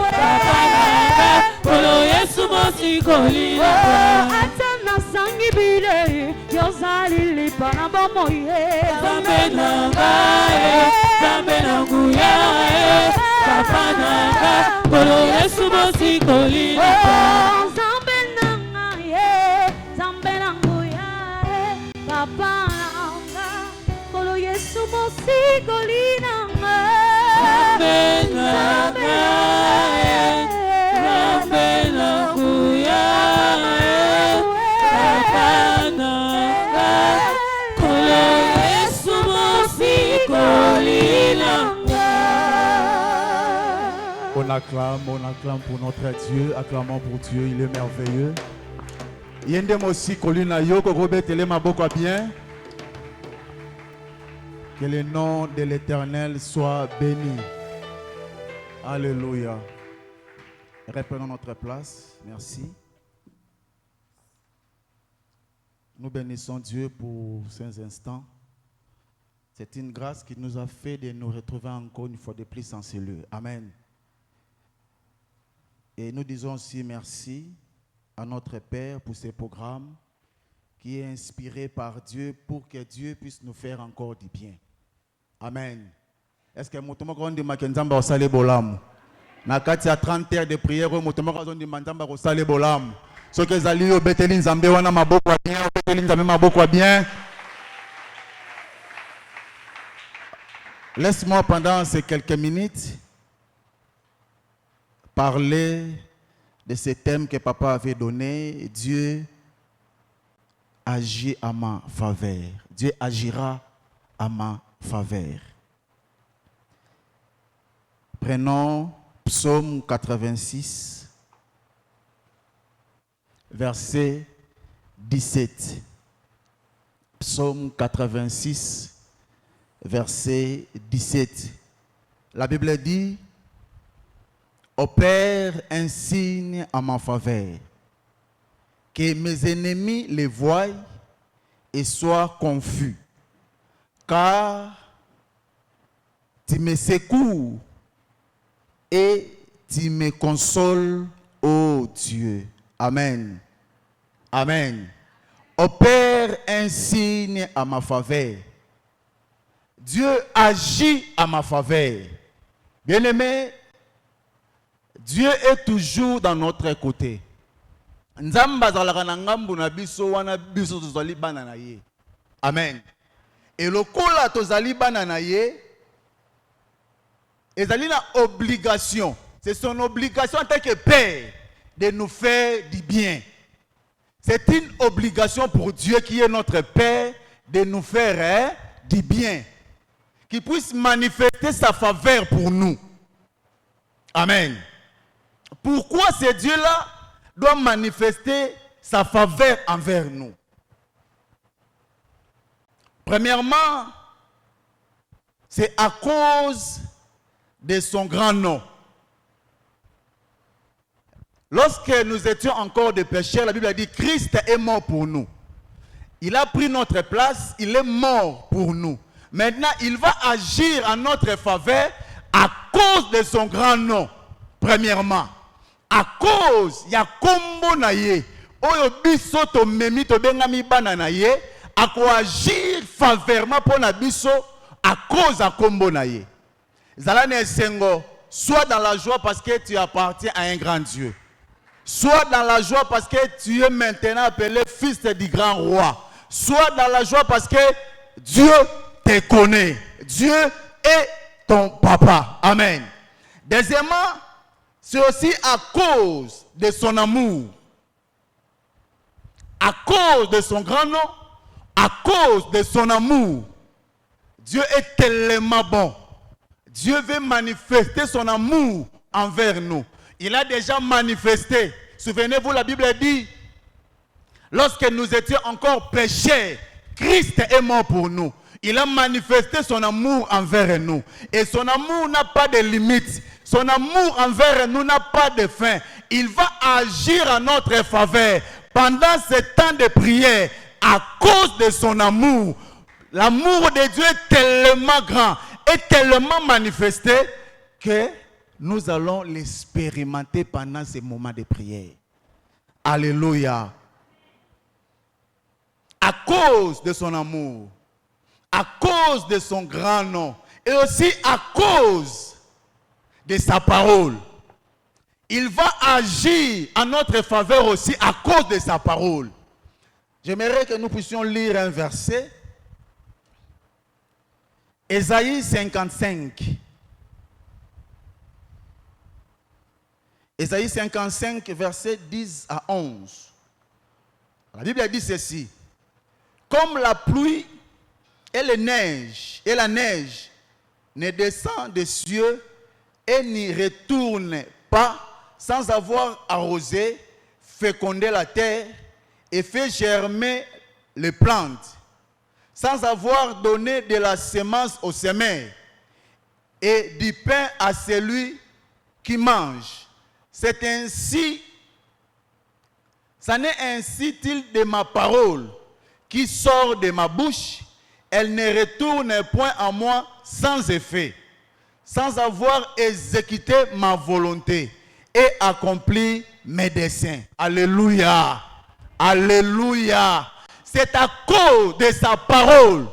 Papa nanga, kolo Yesu mosikoli nanga. Atana sangi bile, yozali lipa na bomoye. Zambe nanga, Zambe nanguya, Papa nanga, kolo Yesu mosikoli nanga. Zambe nanga ye, Zambe nanguya, Papa nanga, kolo Yesu mosikoli nanga. Zambe nanga, Zambe nanguya, Papa nanga, kolo Yesu mosikoli nanga. On acclame pour notre Dieu, acclamons pour Dieu, il est merveilleux. Yende mosi kolina yoko robetele maboko bien. Que le nom de l'Éternel soit béni. Alléluia. Reprenons notre place. Merci. Nous bénissons Dieu pour ces instants. C'est une grâce qui nous a fait de nous retrouver encore une fois de plus en ces lieux. Amen. Et nous disons aussi merci à notre Père pour ce programme qui est inspiré par Dieu pour que Dieu puisse nous faire encore du bien. Amen. Est-ce que Motomoko de Makenzamba au Salé Bolam? Nakati a 30 heures de prière, Motomoko de Manzamba au Salé Bolam. Ce que Zali au Betelin Zambé, wana maboko bien, au Betelin Zambé maboko bien. Laisse-moi pendant ces quelques minutes parler de ce thème que papa avait donné. Dieu agit à ma faveur. Dieu agira à ma faveur. Prenons Psaume 86, verset 17. Psaume 86, verset 17. La Bible dit: opère un signe à ma faveur, que mes ennemis les voient et soient confus, car tu me secours et tu me consoles, ô Dieu. Amen. Amen. Opère un signe à ma faveur. Dieu agit à ma faveur. Bien-aimé, Dieu est toujours dans notre côté. Nzambe azalaka na ngambu na biso wana biso tozali bana na ye. Amen. Et lokola tozali bana na ye, ezali na obligation. C'est son obligation en tant que père de nous faire du bien. C'est une obligation pour Dieu qui est notre Père de nous faire du bien. Qu'il puisse manifester sa faveur pour nous. Amen. Pourquoi ce Dieu-là doit manifester sa faveur envers nous? Premièrement, c'est à cause de son grand nom. Lorsque nous étions encore des pécheurs, la Bible a dit Christ est mort pour nous. Il a pris notre place, il est mort pour nous. Maintenant, il va agir en notre faveur à cause de son grand nom. Premièrement, à cause, il y a kombo na ye. Oyo biso to memi to bengami bana na ye, à quoi agir favorablement pour na biso à cause à kombo na ye. Zalane sengo, sois dans la joie parce que tu appartiens à un grand Dieu. Sois dans la joie parce que tu es maintenant appelé fils du grand roi. Sois dans la joie parce que Dieu te connaît. Dieu est ton papa. Amen. Deuxièmement, c'est aussi à cause de son amour. À cause de son grand nom, à cause de son amour. Dieu est tellement bon. Dieu veut manifester son amour envers nous. Il a déjà manifesté. Souvenez-vous, la Bible dit, lorsque nous étions encore pécheurs, Christ est mort pour nous. Il a manifesté son amour envers nous. Et son amour n'a pas de limite. Son amour envers nous n'a pas de fin. Il va agir en notre faveur. Pendant ce temps de prière, à cause de son amour, l'amour de Dieu est tellement grand, est tellement manifesté que nous allons l'expérimenter pendant ces moments de prière. Alléluia. À cause de son amour, à cause de son grand nom, et aussi à cause de sa parole. Il va agir en notre faveur aussi à cause de sa parole. J'aimerais que nous puissions lire un verset. Ésaïe 55. Ésaïe 55, versets 10 à 11. La Bible dit ceci. Comme la pluie et la neige ne descendent des cieux et n'y retournent pas sans avoir arrosé, fécondé la terre et fait germer les plantes, sans avoir donné de la semence aux semeurs et du pain à celui qui mange. C'est ainsi, ça n'est ainsi-il de ma parole qui sort de ma bouche, elle ne retourne point à moi sans effet, sans avoir exécuté ma volonté et accompli mes desseins. Alléluia. Alléluia. C'est à cause de sa parole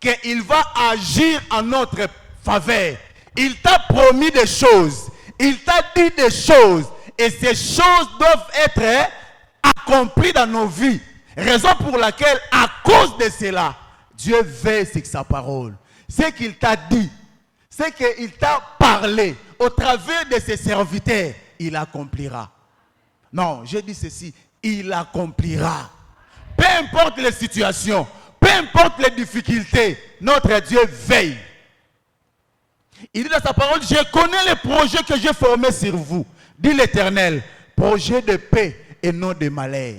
qu'il va agir en notre faveur. Il t'a promis des choses. Il t'a dit des choses. Et ces choses doivent être accomplies dans nos vies. Raison pour laquelle, à cause de cela, Dieu veille sur sa parole. Ce qu'il t'a dit, ce qu'il t'a parlé, au travers de ses serviteurs, il accomplira. Non, je dis ceci, il accomplira. Peu importe les situations, peu importe les difficultés, notre Dieu veille. Il dit dans sa parole, je connais les projets que j'ai formés sur vous, dit l'Éternel, projets de paix et non de malheur,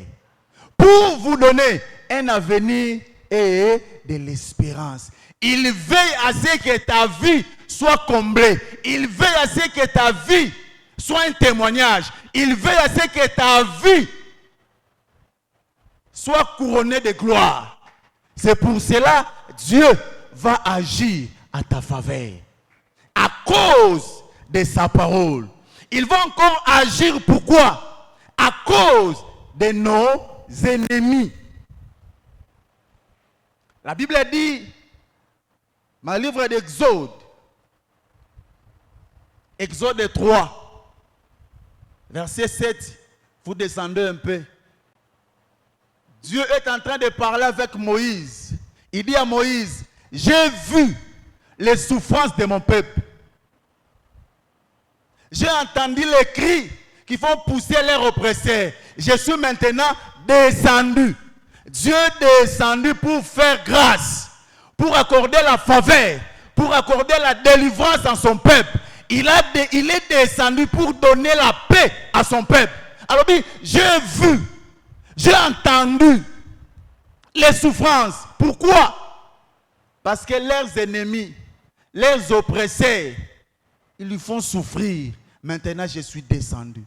pour vous donner un avenir et de l'espérance. Il veille à ce que ta vie soit comblée. Il veille à ce que ta vie soit un témoignage. Il veille à ce que ta vie soit couronnée de gloire. C'est pour cela que Dieu va agir à ta faveur. À cause de sa parole. Il va encore agir pourquoi? À cause de nos ennemis. La Bible dit, dans le livre d'Exode, Exode 3, verset 7, vous descendez un peu, Dieu est en train de parler avec Moïse. Il dit à Moïse, j'ai vu les souffrances de mon peuple. J'ai entendu les cris qui font pousser leurs oppresseurs. Je suis maintenant descendu. Dieu est descendu pour faire grâce, pour accorder la faveur, pour accorder la délivrance à son peuple. Il est descendu pour donner la paix à son peuple. Alors dit, j'ai vu, j'ai entendu les souffrances. Pourquoi? Parce que leurs ennemis, leurs oppresseurs, ils lui font souffrir. Maintenant, je suis descendu.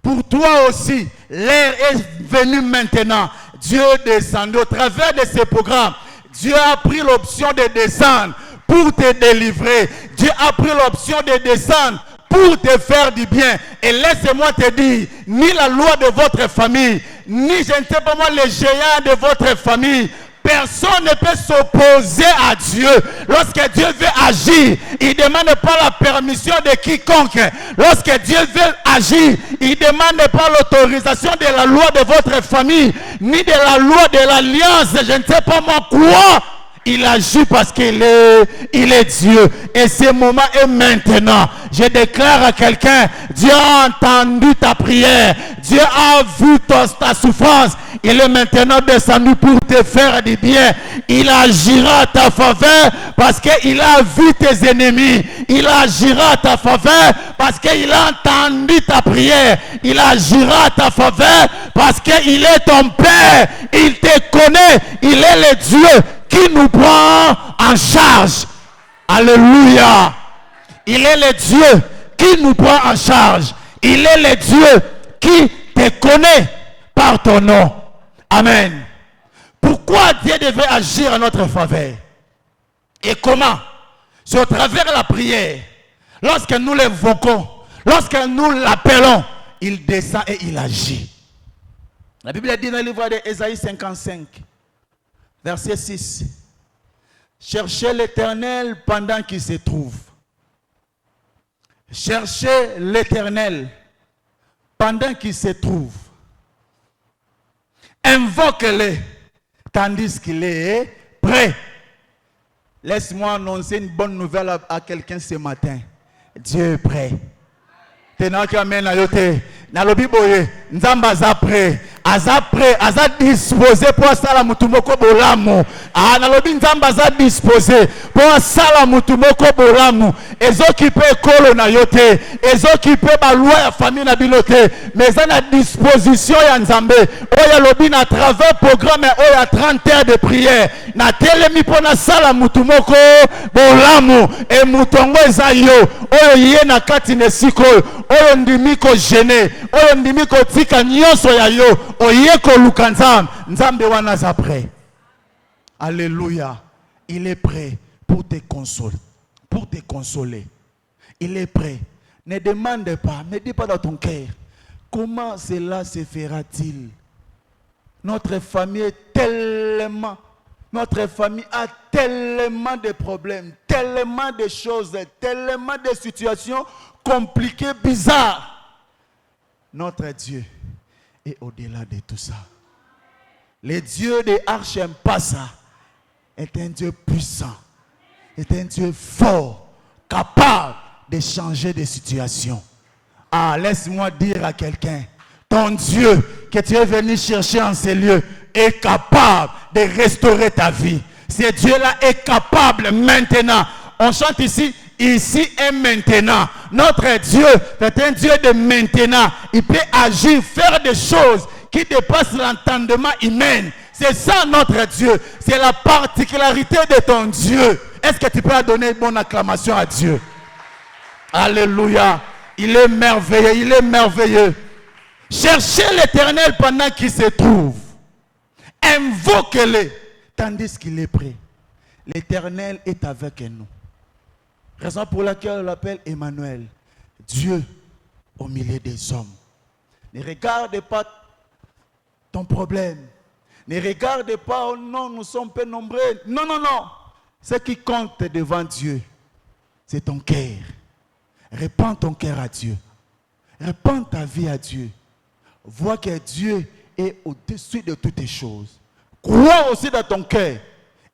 Pour toi aussi, l'heure est venue maintenant. Dieu est descendu au travers de ces programmes. Dieu a pris l'option de descendre pour te délivrer. Dieu a pris l'option de descendre pour te faire du bien. Et laisse-moi te dire, ni la loi de votre famille, ni je ne sais pas moi les géants de votre famille, personne ne peut s'opposer à Dieu. Lorsque Dieu veut agir, il ne demande pas la permission de quiconque. Lorsque Dieu veut agir, il ne demande pas l'autorisation de la loi de votre famille, ni de la loi de l'alliance, je ne sais pas moi quoi. Il agit parce qu'il est Dieu. Et ce moment est maintenant. Je déclare à quelqu'un, Dieu a entendu ta prière. Dieu a vu ta souffrance. Il est maintenant descendu pour te faire du bien. Il agira à ta faveur parce qu'il a vu tes ennemis. Il agira à ta faveur parce qu'il a entendu ta prière. Il agira à ta faveur parce qu'il est ton Père. Il te connaît. Il est le Dieu qui nous prend en charge. Alléluia. Il est le Dieu qui nous prend en charge. Il est le Dieu qui te connaît par ton nom. Amen. Pourquoi Dieu devait agir en notre faveur? Et comment? C'est au travers de la prière. Lorsque nous l'invoquons, lorsque nous l'appelons, il descend et il agit. La Bible dit dans le livre d'Ésaïe 55, verset 6. Cherchez l'Éternel pendant qu'il se trouve. Cherchez l'Éternel pendant qu'il se trouve. Invoque-le tandis qu'il est prêt. Laisse-moi annoncer une bonne nouvelle à quelqu'un ce matin. Dieu est prêt. Tenant qui amène à yote. Nalobi boye. Nzamba aza prêt. Aza disposé pour sala mutumoko bolamu. Ah nalobi nzamba aza disposé pour sala mutumoko bolamu. Ezokipe ekolo na yote. Ezokipe balwa ya famille na bilote. Mais à la disposition ya nzambe. Oya lobi na travers programme oya 30 heures de prière. Na telemi pona sala mutumoko bolamu. E mutongo eza yo. Oyo ye na kati nesiko. Oyo ndimi ko gêné. Oyo ndimi ko tika nyonso ya yo. Oye ko luka nzambe wana za prêt. Alléluia. Il est prêt pour te consoler. Pour te consoler. Il est prêt. Ne demande pas, ne dis pas dans ton cœur, comment cela se fera-t-il? Notre famille a tellement de problèmes, tellement de choses, tellement de situations compliquées, bizarres. Notre Dieu est au-delà de tout ça. Le Dieu de Archempassa est un Dieu puissant, est un Dieu fort, capable de changer de situation. Ah, laisse-moi dire à quelqu'un, ton Dieu que tu es venu chercher en ces lieux est capable de restaurer ta vie. Ce Dieu-là est capable maintenant. On chante ici et maintenant. Notre Dieu est un Dieu de maintenant. Il peut agir, faire des choses qui dépassent l'entendement humain. C'est ça notre Dieu. C'est la particularité de ton Dieu. Est-ce que tu peux donner une bonne acclamation à Dieu? Alléluia. Il est merveilleux, il est merveilleux. Cherchez l'Éternel pendant qu'il se trouve. Invoquez-le tandis qu'il est prêt. L'Éternel est avec nous. Raison pour laquelle on l'appelle Emmanuel. Dieu au milieu des hommes. Ne regarde pas ton problème. Ne regarde pas, oh non, nous sommes peu nombreux. Non, non, non. Ce qui compte devant Dieu, c'est ton cœur. Répands ton cœur à Dieu. Répands ta vie à Dieu. Vois que Dieu est au-dessus de toutes les choses. Crois aussi dans ton cœur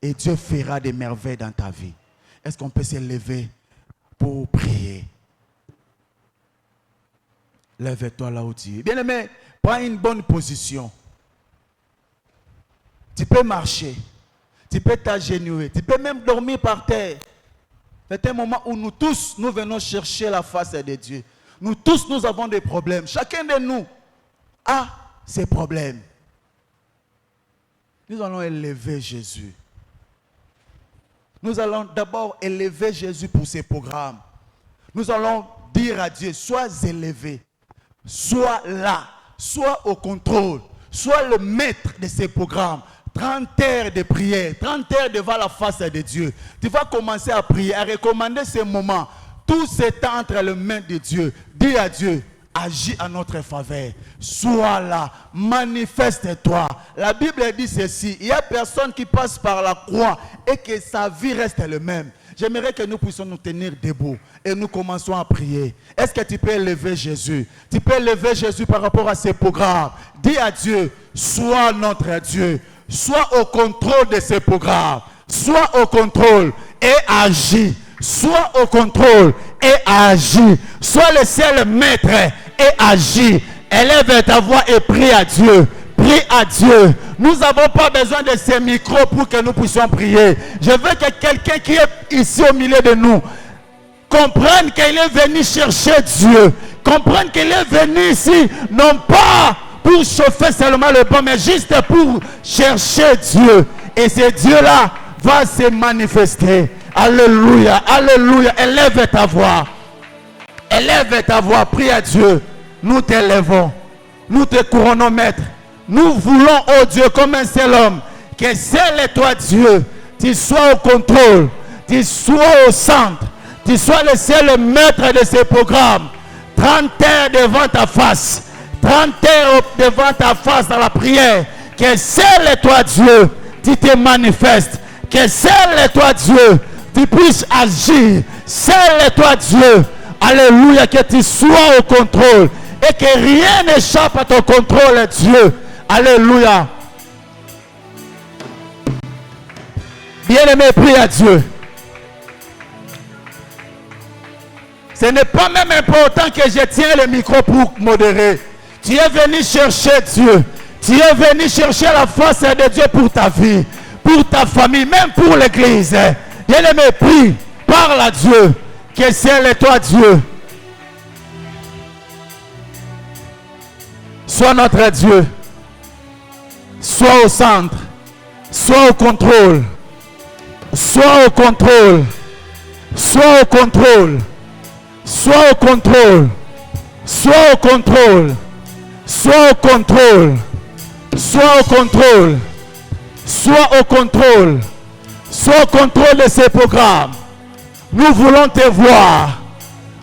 et Dieu fera des merveilles dans ta vie. Est-ce qu'on peut se lever pour prier? Lève-toi là où tu es. Bien-aimé, prends une bonne position. Tu peux marcher, tu peux t'agenouiller, tu peux même dormir par terre. C'est un moment où nous tous, nous venons chercher la face de Dieu. Nous tous, nous avons des problèmes. Chacun de nous a ses problèmes. Nous allons élever Jésus. Nous allons d'abord élever Jésus pour ses programmes. Nous allons dire à Dieu, sois élevé, sois là, sois au contrôle, sois le maître de ces programmes. 30 heures de prière, 30 heures devant la face de Dieu. Tu vas commencer à prier, à recommander ces moments. Tout c'est entre les mains de Dieu. Dis à Dieu, agis en notre faveur. Sois là, manifeste-toi. La Bible dit ceci, il y a personne qui passe par la croix et que sa vie reste le même. J'aimerais que nous puissions nous tenir debout et nous commençons à prier. Est-ce que tu peux élever Jésus? Tu peux élever Jésus par rapport à ses programmes. Dis à Dieu, sois notre Dieu. Sois au contrôle de ces programmes. Sois au contrôle et agis. Sois au contrôle et agis. Sois le seul maître et agis. Élève ta voix et prie à Dieu. Prie à Dieu. Nous n'avons pas besoin de ces micros pour que nous puissions prier. Je veux que quelqu'un qui est ici au milieu de nous comprenne qu'il est venu chercher Dieu. Comprenne qu'il est venu ici, non pas pour chauffer seulement le banc, mais juste pour chercher Dieu. Et ce Dieu-là va se manifester. Alléluia, alléluia. Élève ta voix. Élève ta voix, prie à Dieu. Nous t'élèvons. Nous te couronnons, maître. Nous voulons, oh Dieu, comme un seul homme, que seul toi, Dieu, tu sois au contrôle, tu sois au centre, tu sois le seul maître de ces programmes. 30 heures devant ta face. 30 heures devant ta face dans la prière. Que seul toi Dieu, tu te manifestes. Que seul toi Dieu, tu puisses agir. Seul toi Dieu, alléluia, que tu sois au contrôle. Et que rien n'échappe à ton contrôle, Dieu. Alléluia. Bien-aimé, prie à Dieu. Ce n'est pas même important que je tienne le micro pour modérer. Tu es venu chercher Dieu. Tu es venu chercher la face de Dieu pour ta vie, pour ta famille, même pour l'église. Bien-aimé, prie, parle à Dieu. Que c'est toi Dieu. Sois notre Dieu. Sois au centre. Sois au contrôle. Sois au contrôle. Sois au contrôle. Sois au contrôle. Sois au contrôle. Sois au contrôle. Sois au contrôle. Sois au contrôle. Sois au contrôle de ces programmes. Nous voulons te voir.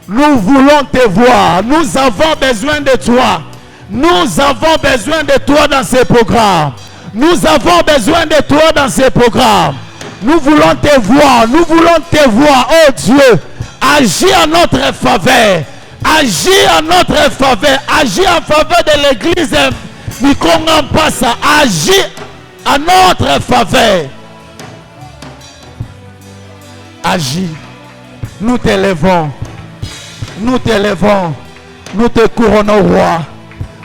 Nous voulons te voir. Nous avons besoin de toi. Nous avons besoin de toi dans ces programmes. Nous avons besoin de toi dans ces programmes. Nous voulons te voir. Nous voulons te voir. Oh Dieu, agis en notre faveur. Agis en notre faveur. Agis en faveur de l'église du Congo-Passa. Agis en notre faveur. Agis. Nous t'élèvons. Nous t'élèvons. Nous te couronnons roi.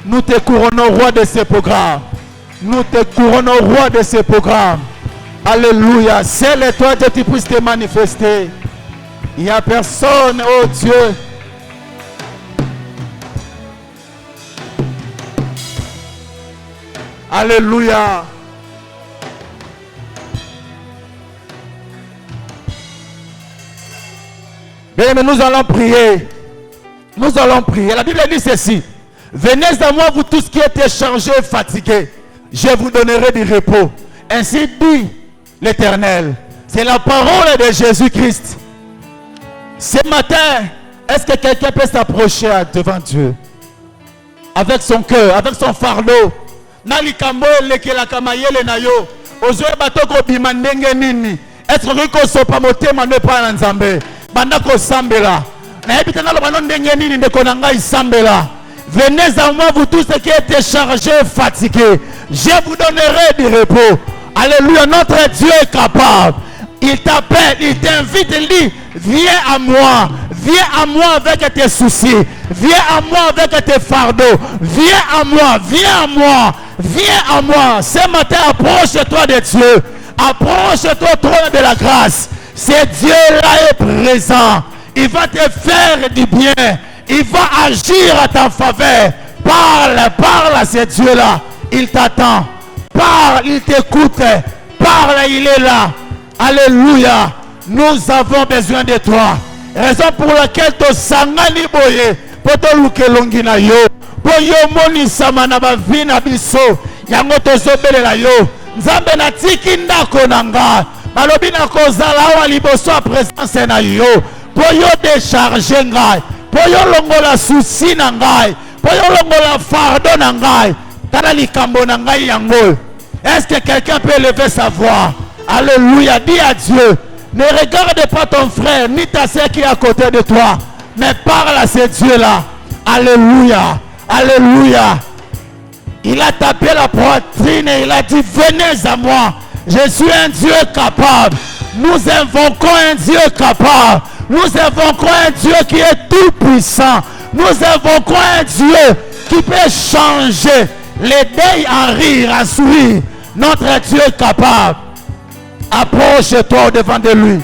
Nous te couronnons roi de ces programmes. Nous te couronnons roi de ces programmes. Alléluia. C'est toi que tu puisses te manifester. Il n'y a personne, oh Dieu. Alléluia. Bien, mais nous allons prier. Nous allons prier. La Bible dit ceci. Venez à moi, vous tous qui êtes chargés et fatigués. Je vous donnerai du repos. Ainsi dit l'Éternel. C'est la parole de Jésus-Christ. Ce matin, est-ce que quelqu'un peut s'approcher devant Dieu? Avec son cœur, avec son fardeau. Nalikambo lekela kamayele na yo. Ozoe batoko bimandenge nini. Est-ce que sopa motema ne pas nzambe? Bandako sambela. Na ebitana lo bandenge nini ndeko na ngai sambela. Venez à moi, vous tous qui êtes chargés et fatigués. Je vous donnerai du repos. Alléluia, notre Dieu est capable. Il t'appelle, il t'invite, il dit, viens à moi avec tes soucis, viens à moi avec tes fardeaux, viens à moi, viens à moi, viens à moi. Ce matin, approche-toi de Dieu, approche-toi au trône de la grâce. Ce Dieu-là est présent, il va te faire du bien, il va agir à ta faveur. Parle à ce Dieu-là, il t'attend, parle, il t'écoute, parle, il est là. Alléluia, nous avons besoin de toi. Raison pour laquelle tu sangani boye, pour te luke longi na yo, pour yo moni sama na ba vina biso, yango to zobele la yo. Nzambe na tiki ndako na nga, balobi na kozala wa liboso a présence na yo, pour yo décharger ngai, pour yo longola souci na ngai, pour yo longola fardeau na ngai, tala likambo na ngai yango. Est-ce que quelqu'un peut lever sa voix? Alléluia, dis à Dieu, ne regarde pas ton frère ni ta soeur qui est à côté de toi, mais parle à ce Dieu-là. Alléluia, alléluia. Il a tapé la poitrine et il a dit, venez à moi, je suis un Dieu capable. Nous invoquons un Dieu capable, nous invoquons un Dieu qui est tout puissant, nous invoquons un Dieu qui peut changer les deuils en rire, en sourire. Notre Dieu est capable. Approche-toi devant de lui.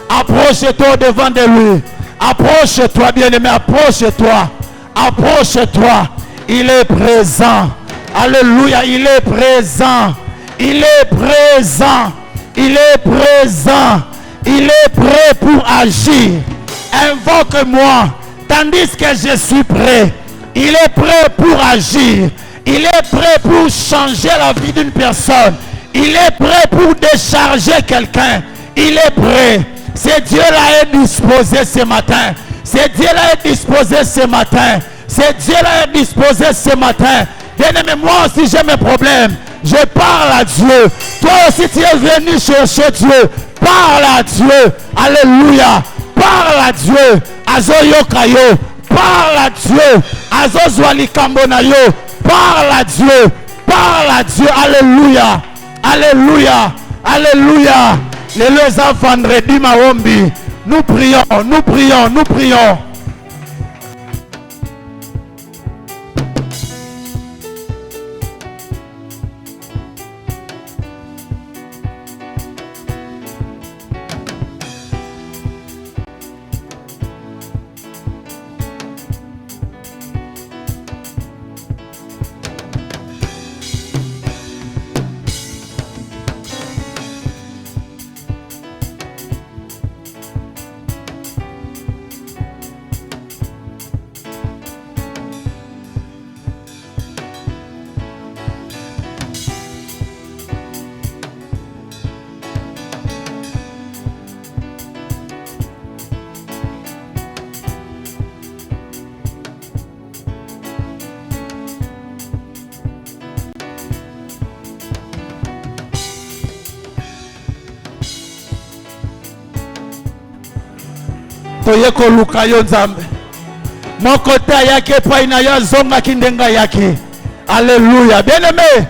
Approche-toi devant de lui. Approche-toi, bien-aimé. Approche-toi. Approche-toi. Il est présent. Alléluia. Il est présent. Il est présent. Il est présent. Il est prêt pour agir. Invoque-moi. Tandis que je suis prêt. Il est prêt pour agir. Il est prêt pour changer la vie d'une personne. Il est prêt pour décharger quelqu'un. Il est prêt. Ce Dieu-là est disposé ce matin. Ce Dieu-là est disposé ce matin. Ce Dieu-là est disposé ce matin. Bien-aimé, moi aussi j'ai mes problèmes. Je parle à Dieu. Toi aussi tu es venu chercher Dieu. Parle à Dieu. Alléluia. Parle à Dieu. Azoyo kayo. Parle à Dieu. Azozwali kambonayo. Parle à Dieu. Parle à Dieu. Alléluia. Alléluia, alléluia. Les enfants vendredi maombi. Nous prions, nous prions, nous prions. Toyeko luka yo nzambe. Moko ta yake pa ina yo zonga kindenga yake. Alléluia. Bien-aimé,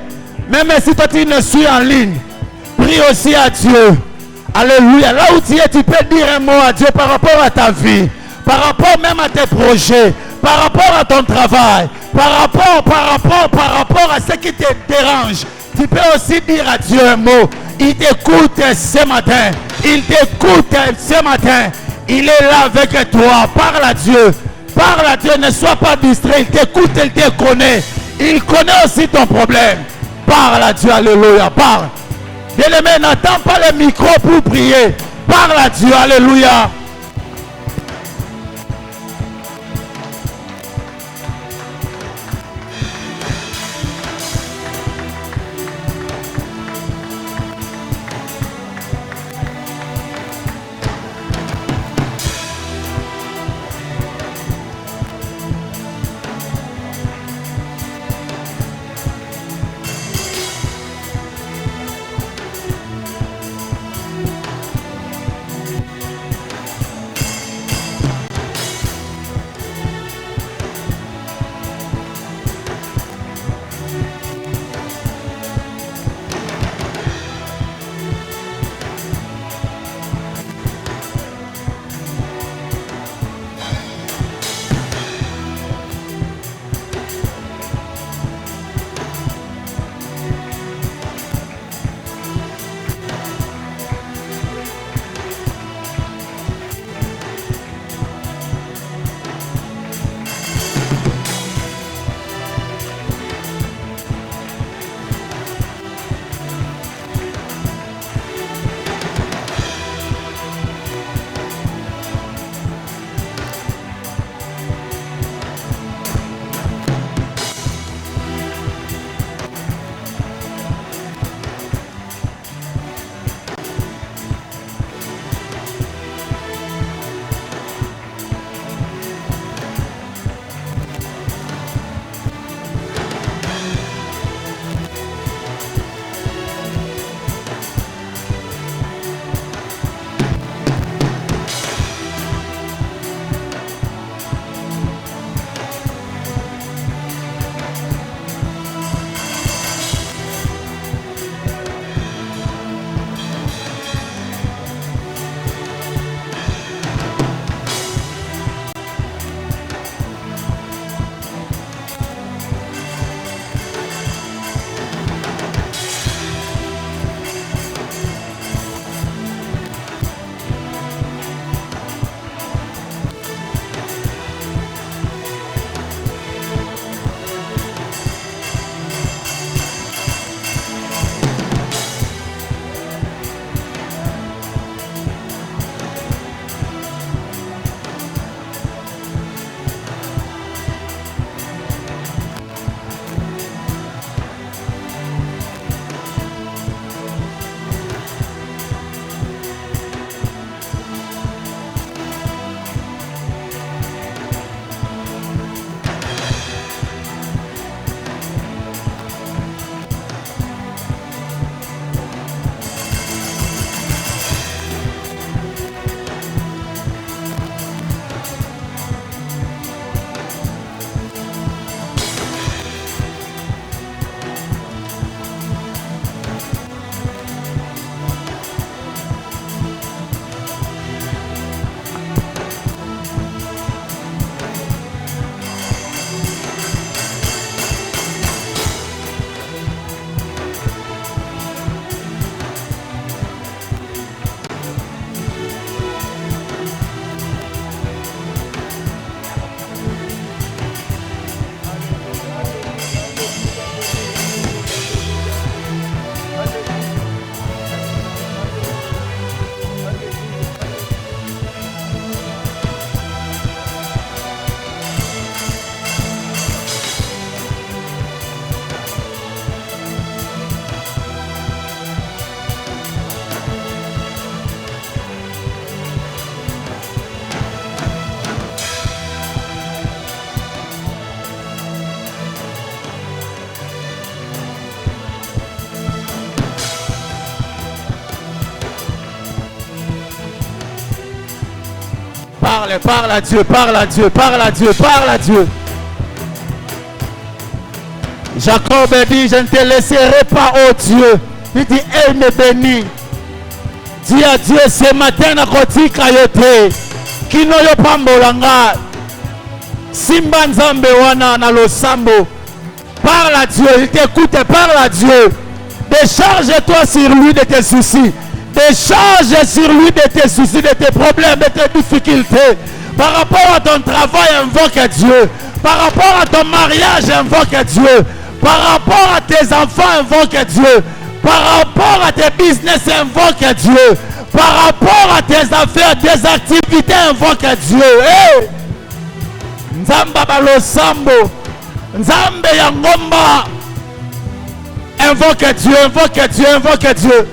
même si toi tu ne suis en ligne, prie aussi à Dieu. Alléluia. Là où tu es, tu peux dire un mot à Dieu par rapport à ta vie, par rapport même à tes projets, par rapport à ton travail, par rapport à ce qui te dérange. Tu peux aussi dire à Dieu un mot. Il t'écoute ce matin. Il t'écoute ce matin. Il est là avec toi. Parle à Dieu. Parle à Dieu. Ne sois pas distrait. Il t'écoute, il te connaît. Il connaît aussi ton problème. Parle à Dieu. Alléluia. Parle. Bien-aimé, n'attends pas le micro pour prier. Parle à Dieu. Alléluia. parle à Dieu, parle à Dieu, parle à Dieu, parle à Dieu. Jacob dit, je ne te laisserai pas, oh Dieu. Il dit, elle me bénit. Dis à Dieu ce matin, na koti kayote. Kino yo pambolanga. Simba nzambe wana na losambo. Parle à Dieu, il t'écoute, parle à Dieu. Décharge-toi sur lui de tes soucis. Décharge sur lui de tes soucis, de tes problèmes, de tes difficultés. Par rapport à ton travail, invoque Dieu. Par rapport à ton mariage, invoque Dieu. Par rapport à tes enfants, invoque Dieu. Par rapport à tes business, invoque Dieu. Par rapport à tes affaires, tes activités, invoque Dieu. Hey! Nzamba balosambo. Nzambe ya ngomba. Invoque Dieu, invoque Dieu, invoque Dieu.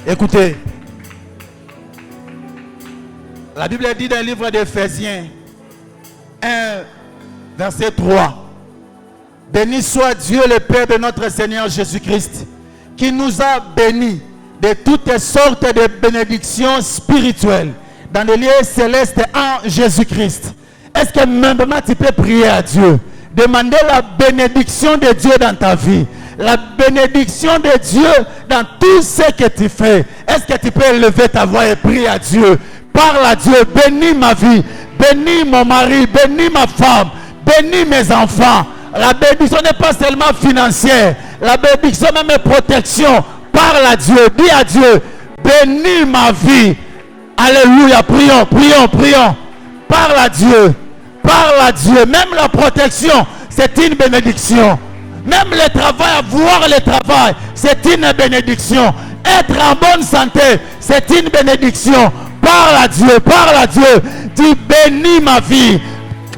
Écoutez, la Bible dit dans le livre d'Éphésiens 1, verset 3, béni soit Dieu le Père de notre Seigneur Jésus-Christ, qui nous a bénis de toutes sortes de bénédictions spirituelles dans les lieux célestes en Jésus-Christ. Est-ce que maintenant tu peux prier à Dieu? Demander la bénédiction de Dieu dans ta vie. La bénédiction de Dieu dans tout ce que tu fais. Est-ce que tu peux élever ta voix et prier à Dieu? Parle à Dieu. Bénis ma vie. Bénis mon mari. Bénis ma femme. Bénis mes enfants. La bénédiction n'est pas seulement financière. La bénédiction même est protection. Parle à Dieu. Dis à Dieu, bénis ma vie. Alléluia. Prions, prions, prions. Parle à Dieu. Parle à Dieu. Même la protection, c'est une bénédiction. Même le travail, avoir le travail, c'est une bénédiction. Être en bonne santé, c'est une bénédiction. Parle à Dieu, parle à Dieu. Dis, bénis ma vie.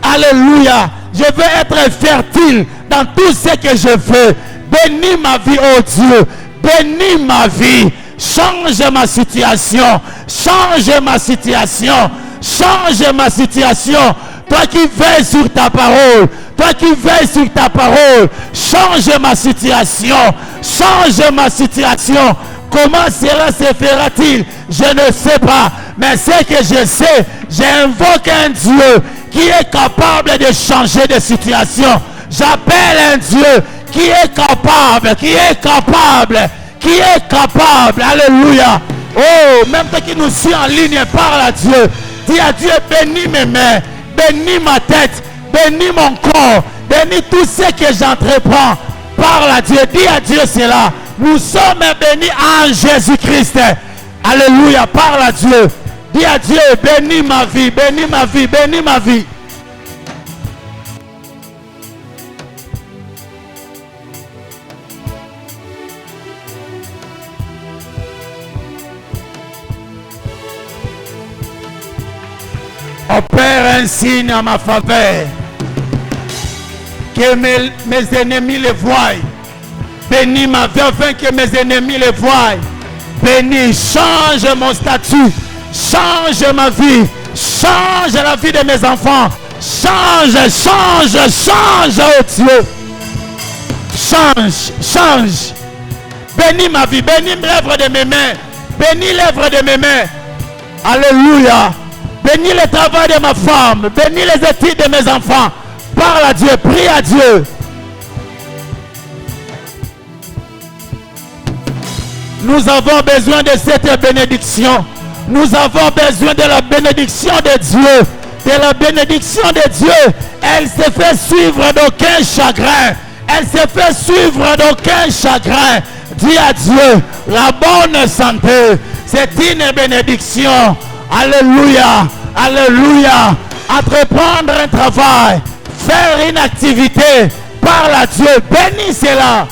Alléluia. Je veux être fertile dans tout ce que je fais. Bénis ma vie, oh Dieu. Bénis ma vie. Change ma situation. Change ma situation. Change ma situation. Toi qui veilles sur ta parole. Toi qui veilles sur ta parole. Change ma situation. Change ma situation. Comment cela se fera-t-il? Je ne sais pas. Mais ce que je sais, j'invoque un Dieu qui est capable de changer de situation. J'appelle un Dieu qui est capable, qui est capable, qui est capable. Alléluia. Oh, même toi qui nous suis en ligne, parle à Dieu. Dis à Dieu, bénis mes mains, bénis ma tête, bénis mon corps, bénis tout ce que j'entreprends. Parle à Dieu, dis à Dieu cela. Nous sommes bénis en Jésus-Christ. Alléluia, parle à Dieu. Dis à Dieu, bénis ma vie, bénis ma vie, bénis ma vie. Opère un signe à ma faveur. Que mes ennemis le voient. Bénis ma vie afin que mes ennemis le voient. Bénis, change mon statut. Change ma vie. Change la vie de mes enfants. Change, change, change, oh Dieu. Change, change. Bénis ma vie. Bénis l'œuvre de mes mains. Bénis l'œuvre de mes mains. Alléluia. Bénis le travail de ma femme. Bénis les études de mes enfants. Parle à Dieu. Prie à Dieu. Nous avons besoin de cette bénédiction. Nous avons besoin de la bénédiction de Dieu. De la bénédiction de Dieu. Elle se fait suivre d'aucun chagrin. Elle se fait suivre d'aucun chagrin. Dis à Dieu, la bonne santé, c'est une bénédiction. Alléluia. Alléluia. Entreprendre un travail. Faire une activité. Parle à Dieu. Bénis cela.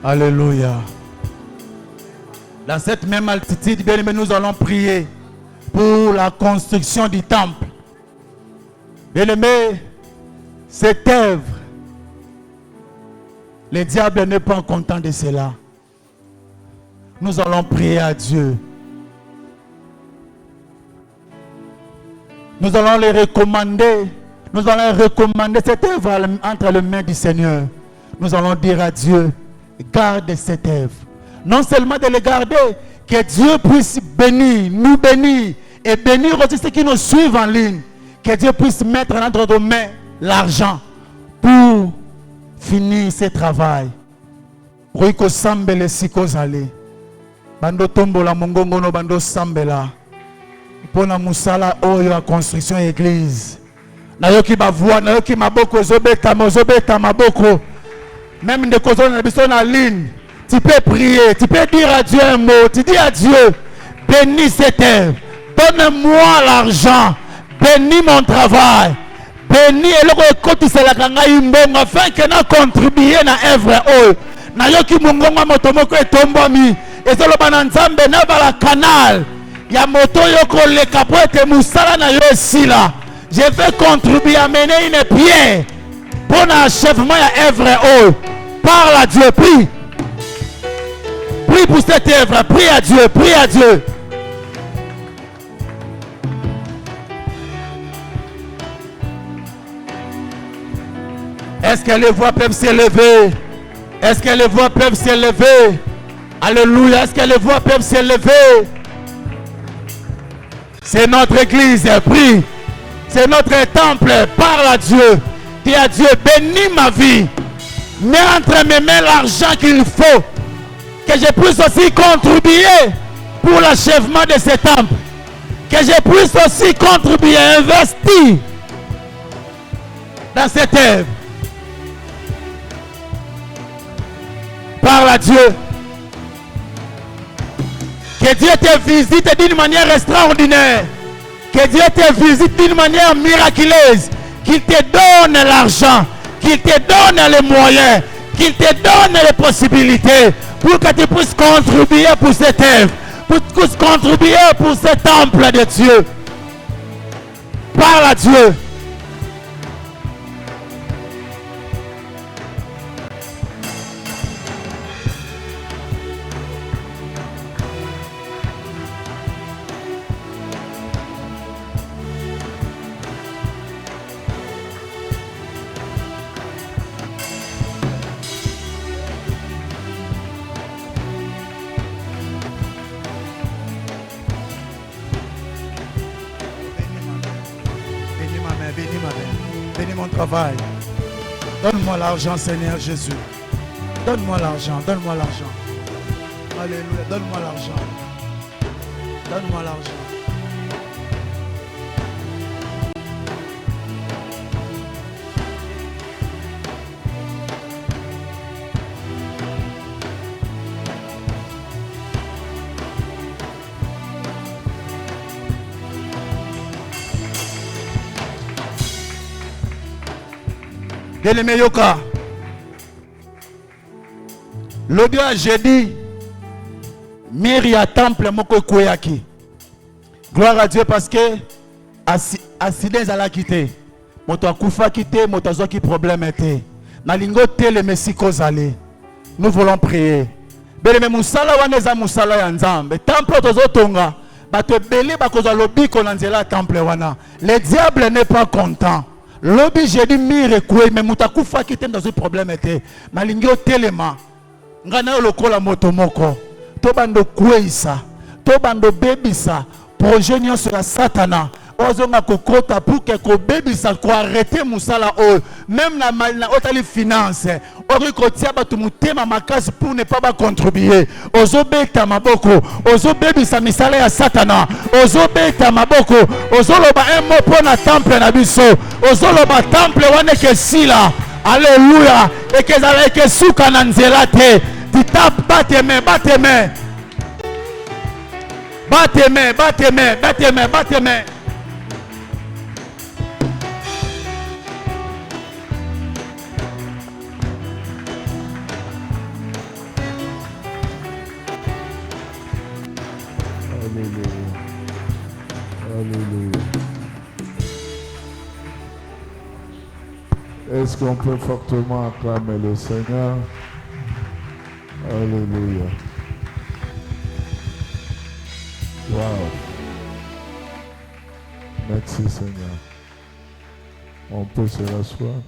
Alléluia. Dans cette même altitude, bien aimé, nous allons prier pour la construction du temple. Bien aimé, cette œuvre, le diable n'est pas content de cela. Nous allons prier à Dieu. Nous allons les recommander. Nous allons recommander cette œuvre entre les mains du Seigneur. Nous allons dire à Dieu, garde cette œuvre. Non seulement de les garder, que Dieu puisse bénir, nous bénir et bénir aussi ceux qui nous suivent en ligne. Que Dieu puisse mettre entre nos mains l'argent pour finir ce travail. Roiko sambele sikozale. Bando tombo la mongongo no bando sambela. Pona musala oyo a construction église. Nayoki ba voix, nayoki maboko zobeta maboko. Même de causes na biso na ligne. Tu peux prier, tu peux dire à Dieu un mot. Tu dis à Dieu, bénis cette œuvre. Donne-moi l'argent. Bénis mon travail. Bénis et le côté c'est la kanga imbongo afin que na contribuer na œuvre oyo. Nayoki mungonga motomoko etombomi. Ezolo bananzambe na bala canal. Ya moto yoko le capote musala na yo sila. Je vais contribuer à mener une pierre pour l'achèvement de l'œuvre. Parle à Dieu, prie. Prie pour cette œuvre, prie à Dieu, prie à Dieu. Est-ce que les voix peuvent s'élever? Est-ce que les voix peuvent s'élever? Alléluia, est-ce que les voix peuvent s'élever? C'est notre église, prie. C'est notre temple, parle à Dieu. Dis à Dieu, bénis ma vie. Mets entre mes mains l'argent qu'il faut. Que je puisse aussi contribuer pour l'achèvement de ce temple. Que je puisse aussi contribuer, investir dans cette œuvre. Parle à Dieu. Que Dieu te visite d'une manière extraordinaire. Que Dieu te visite d'une manière miraculeuse. Qu'il te donne l'argent. Qu'il te donne les moyens. Qu'il te donne les possibilités. Pour que tu puisses contribuer pour cette œuvre. Pour que tu puisses contribuer pour ce temple de Dieu. Parle à Dieu. Bénis mon travail. Donne-moi l'argent, Seigneur Jésus. Donne-moi l'argent, donne-moi l'argent. Alléluia, donne-moi l'argent. Donne-moi l'argent. Bien-aimé Yoka, l'audio a jeudi, Myria temple moko koyaki. Gloire à Dieu parce que accident à quitté. Moto akufa quitté, moto zoki problème était. Nalingo tele mesiko zale. Nous voulons prier. Bien-aimé musala waneza musala ya nzambe. Temple tozo tonga, bato belé bakoza lobi konanzela temple wana. Le diable n'est pas content. Lobby j'ai dit mire kwe mais mutakufa qui dans un problème était malingio telema ngana lokola moto moko to bando kweisa to bando bebisa projet nyonso ya satana ozonga kokota pour que ko bebisa ko arrêter musala o même na otali finance ori ko tia batu mutema makasi pour ne pas contribuer ozobeta maboko ozobebisa misala ya satana ozobeta maboko ozoloba un mot pour na temple na biso ozoloba temple wane ke sila alléluia et que zala ke suka na nzela te ditap bateme bateme bateme bateme bateme bateme. Alléluia. Alléluia. Est-ce qu'on peut fortement acclamer le Seigneur? Alléluia. Wow. Merci Seigneur. On peut se rasseoir.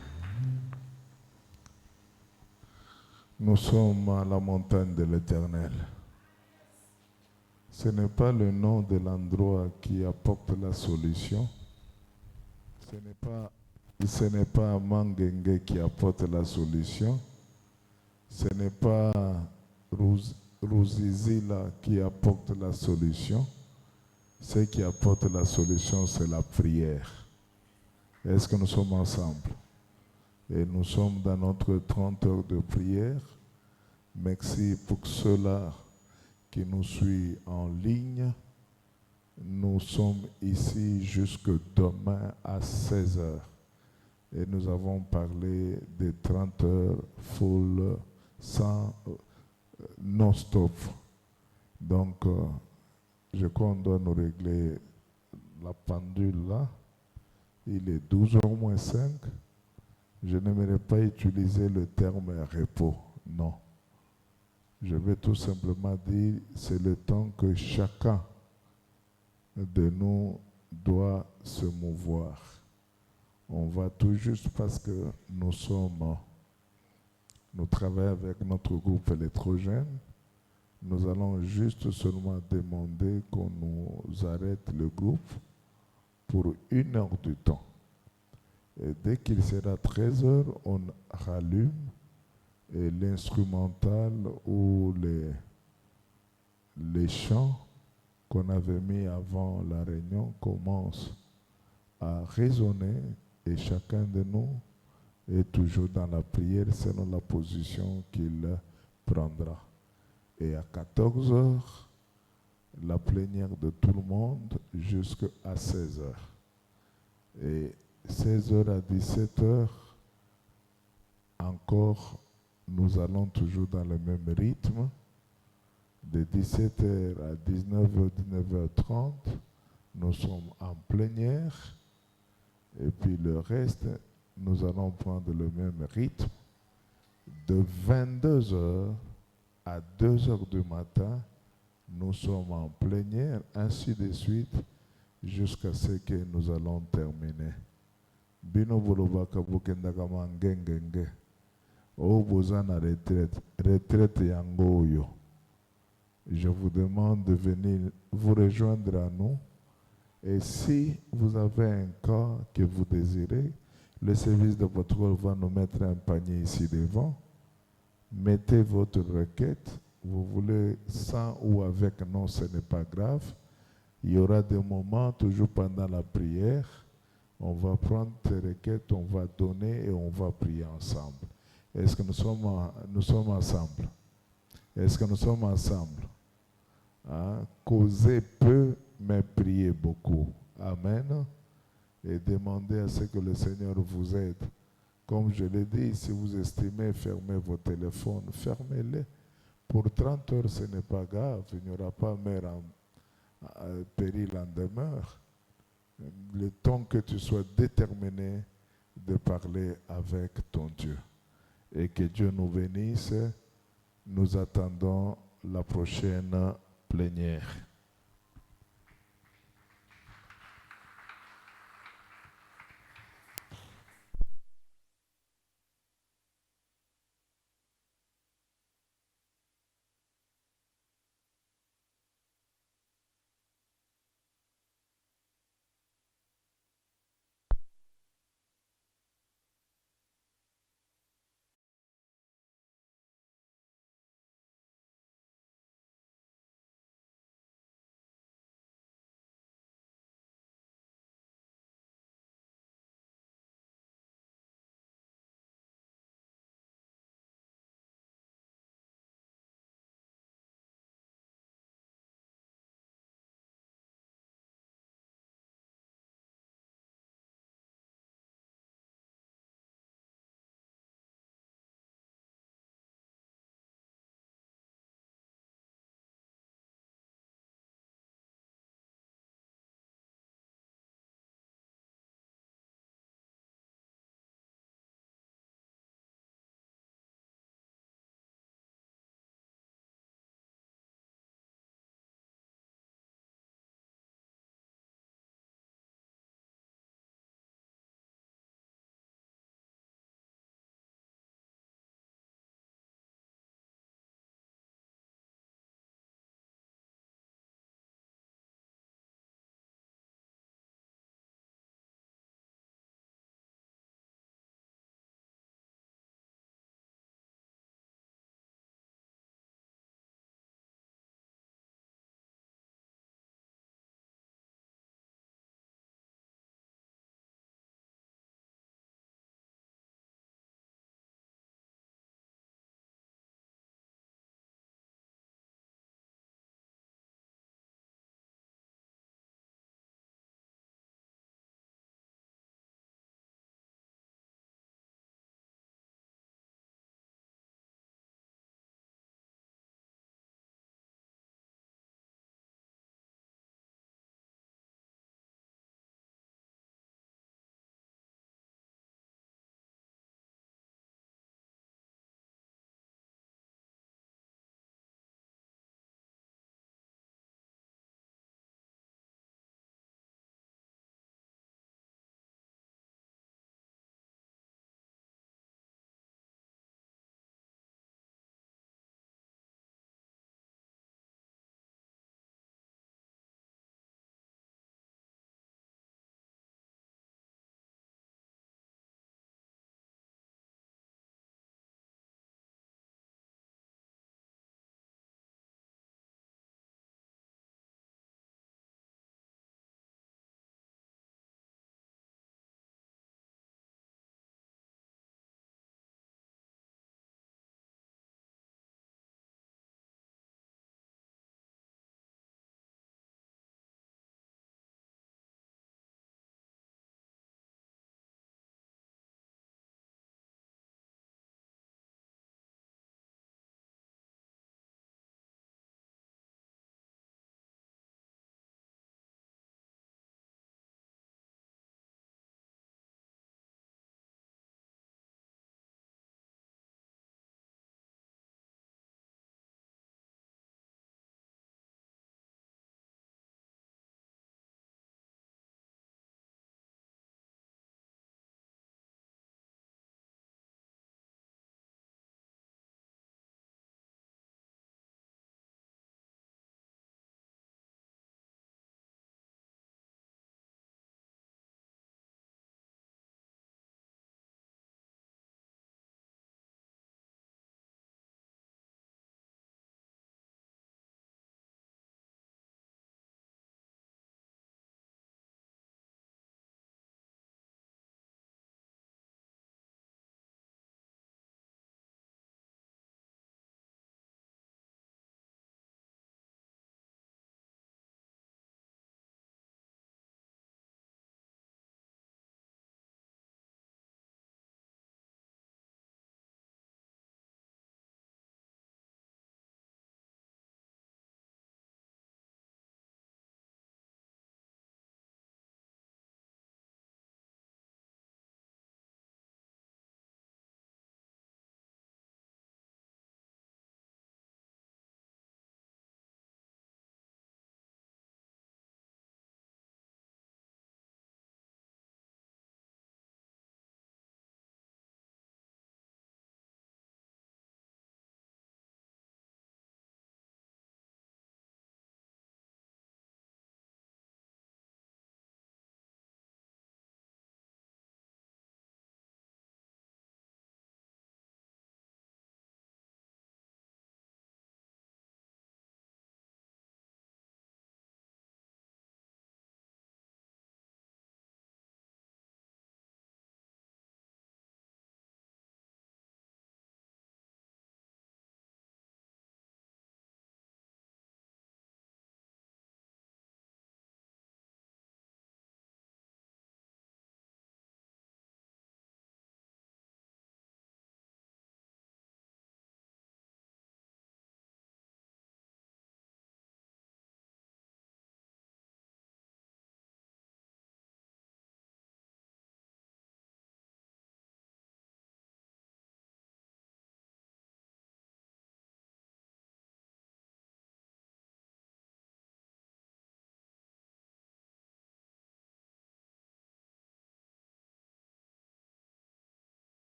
Nous sommes à la montagne de l'Éternel. Ce n'est pas le nom de l'endroit qui apporte la solution. Ce n'est pas Mangenge qui apporte la solution. Ce n'est pas Ruzizila qui apporte la solution. Ce qui apporte la solution, c'est la prière. Est-ce que nous sommes ensemble? Et nous sommes dans notre 30 heures de prière. Merci pour ceux-là qui nous suivent en ligne. Nous sommes ici jusque demain à 16 heures. Et nous avons parlé des 30 heures full, sans non-stop. Donc, je crois qu'on doit nous régler la pendule là. Il est 12h moins 5. Je n'aimerais pas utiliser le terme repos. Non. Je vais tout simplement dire, c'est le temps que chacun de nous doit se mouvoir. On va tout juste parce que nous travaillons avec notre groupe électrogène. Nous allons juste seulement demander qu'on nous arrête le groupe pour 1 heure du temps. Et dès qu'il sera 13 heures, on rallume et l'instrumental ou les chants qu'on avait mis avant la réunion commencent à résonner et chacun de nous est toujours dans la prière selon la position qu'il prendra. Et à 14 heures, la plénière de tout le monde jusqu'à 16 heures. Et 16 heures à 17 heures, encore, nous allons toujours dans le même rythme. De 17h à 19h, 19h30, nous sommes en plénière. Et puis le reste, nous allons prendre le même rythme. De 22h à 2h du matin, nous sommes en plénière, ainsi de suite, jusqu'à ce que nous allons terminer. Bino bolobaka bokendaka mangengenge. O bozana retraite yangoyo. Je vous demande de venir vous rejoindre à nous. Et si vous avez un cas que vous désirez, le service de votre rôle va nous mettre un panier ici devant. Mettez votre requête. Vous voulez sans ou avec non, ce n'est pas grave. Il y aura des moments, toujours pendant la prière, on va prendre tes requêtes, on va donner et on va prier ensemble. Est-ce que nous sommes ensemble? Est-ce que nous sommes ensemble? Hein? Causez peu, mais priez beaucoup. Amen. Et demandez à ce que le Seigneur vous aide. Comme je l'ai dit, si vous estimez fermer vos téléphones, fermez-les. Pour 30 heures, ce n'est pas grave. Il n'y aura pas mer en péril en demeure. Le temps que tu sois déterminé de parler avec ton Dieu. Et que Dieu nous bénisse. Nous attendons la prochaine plénière.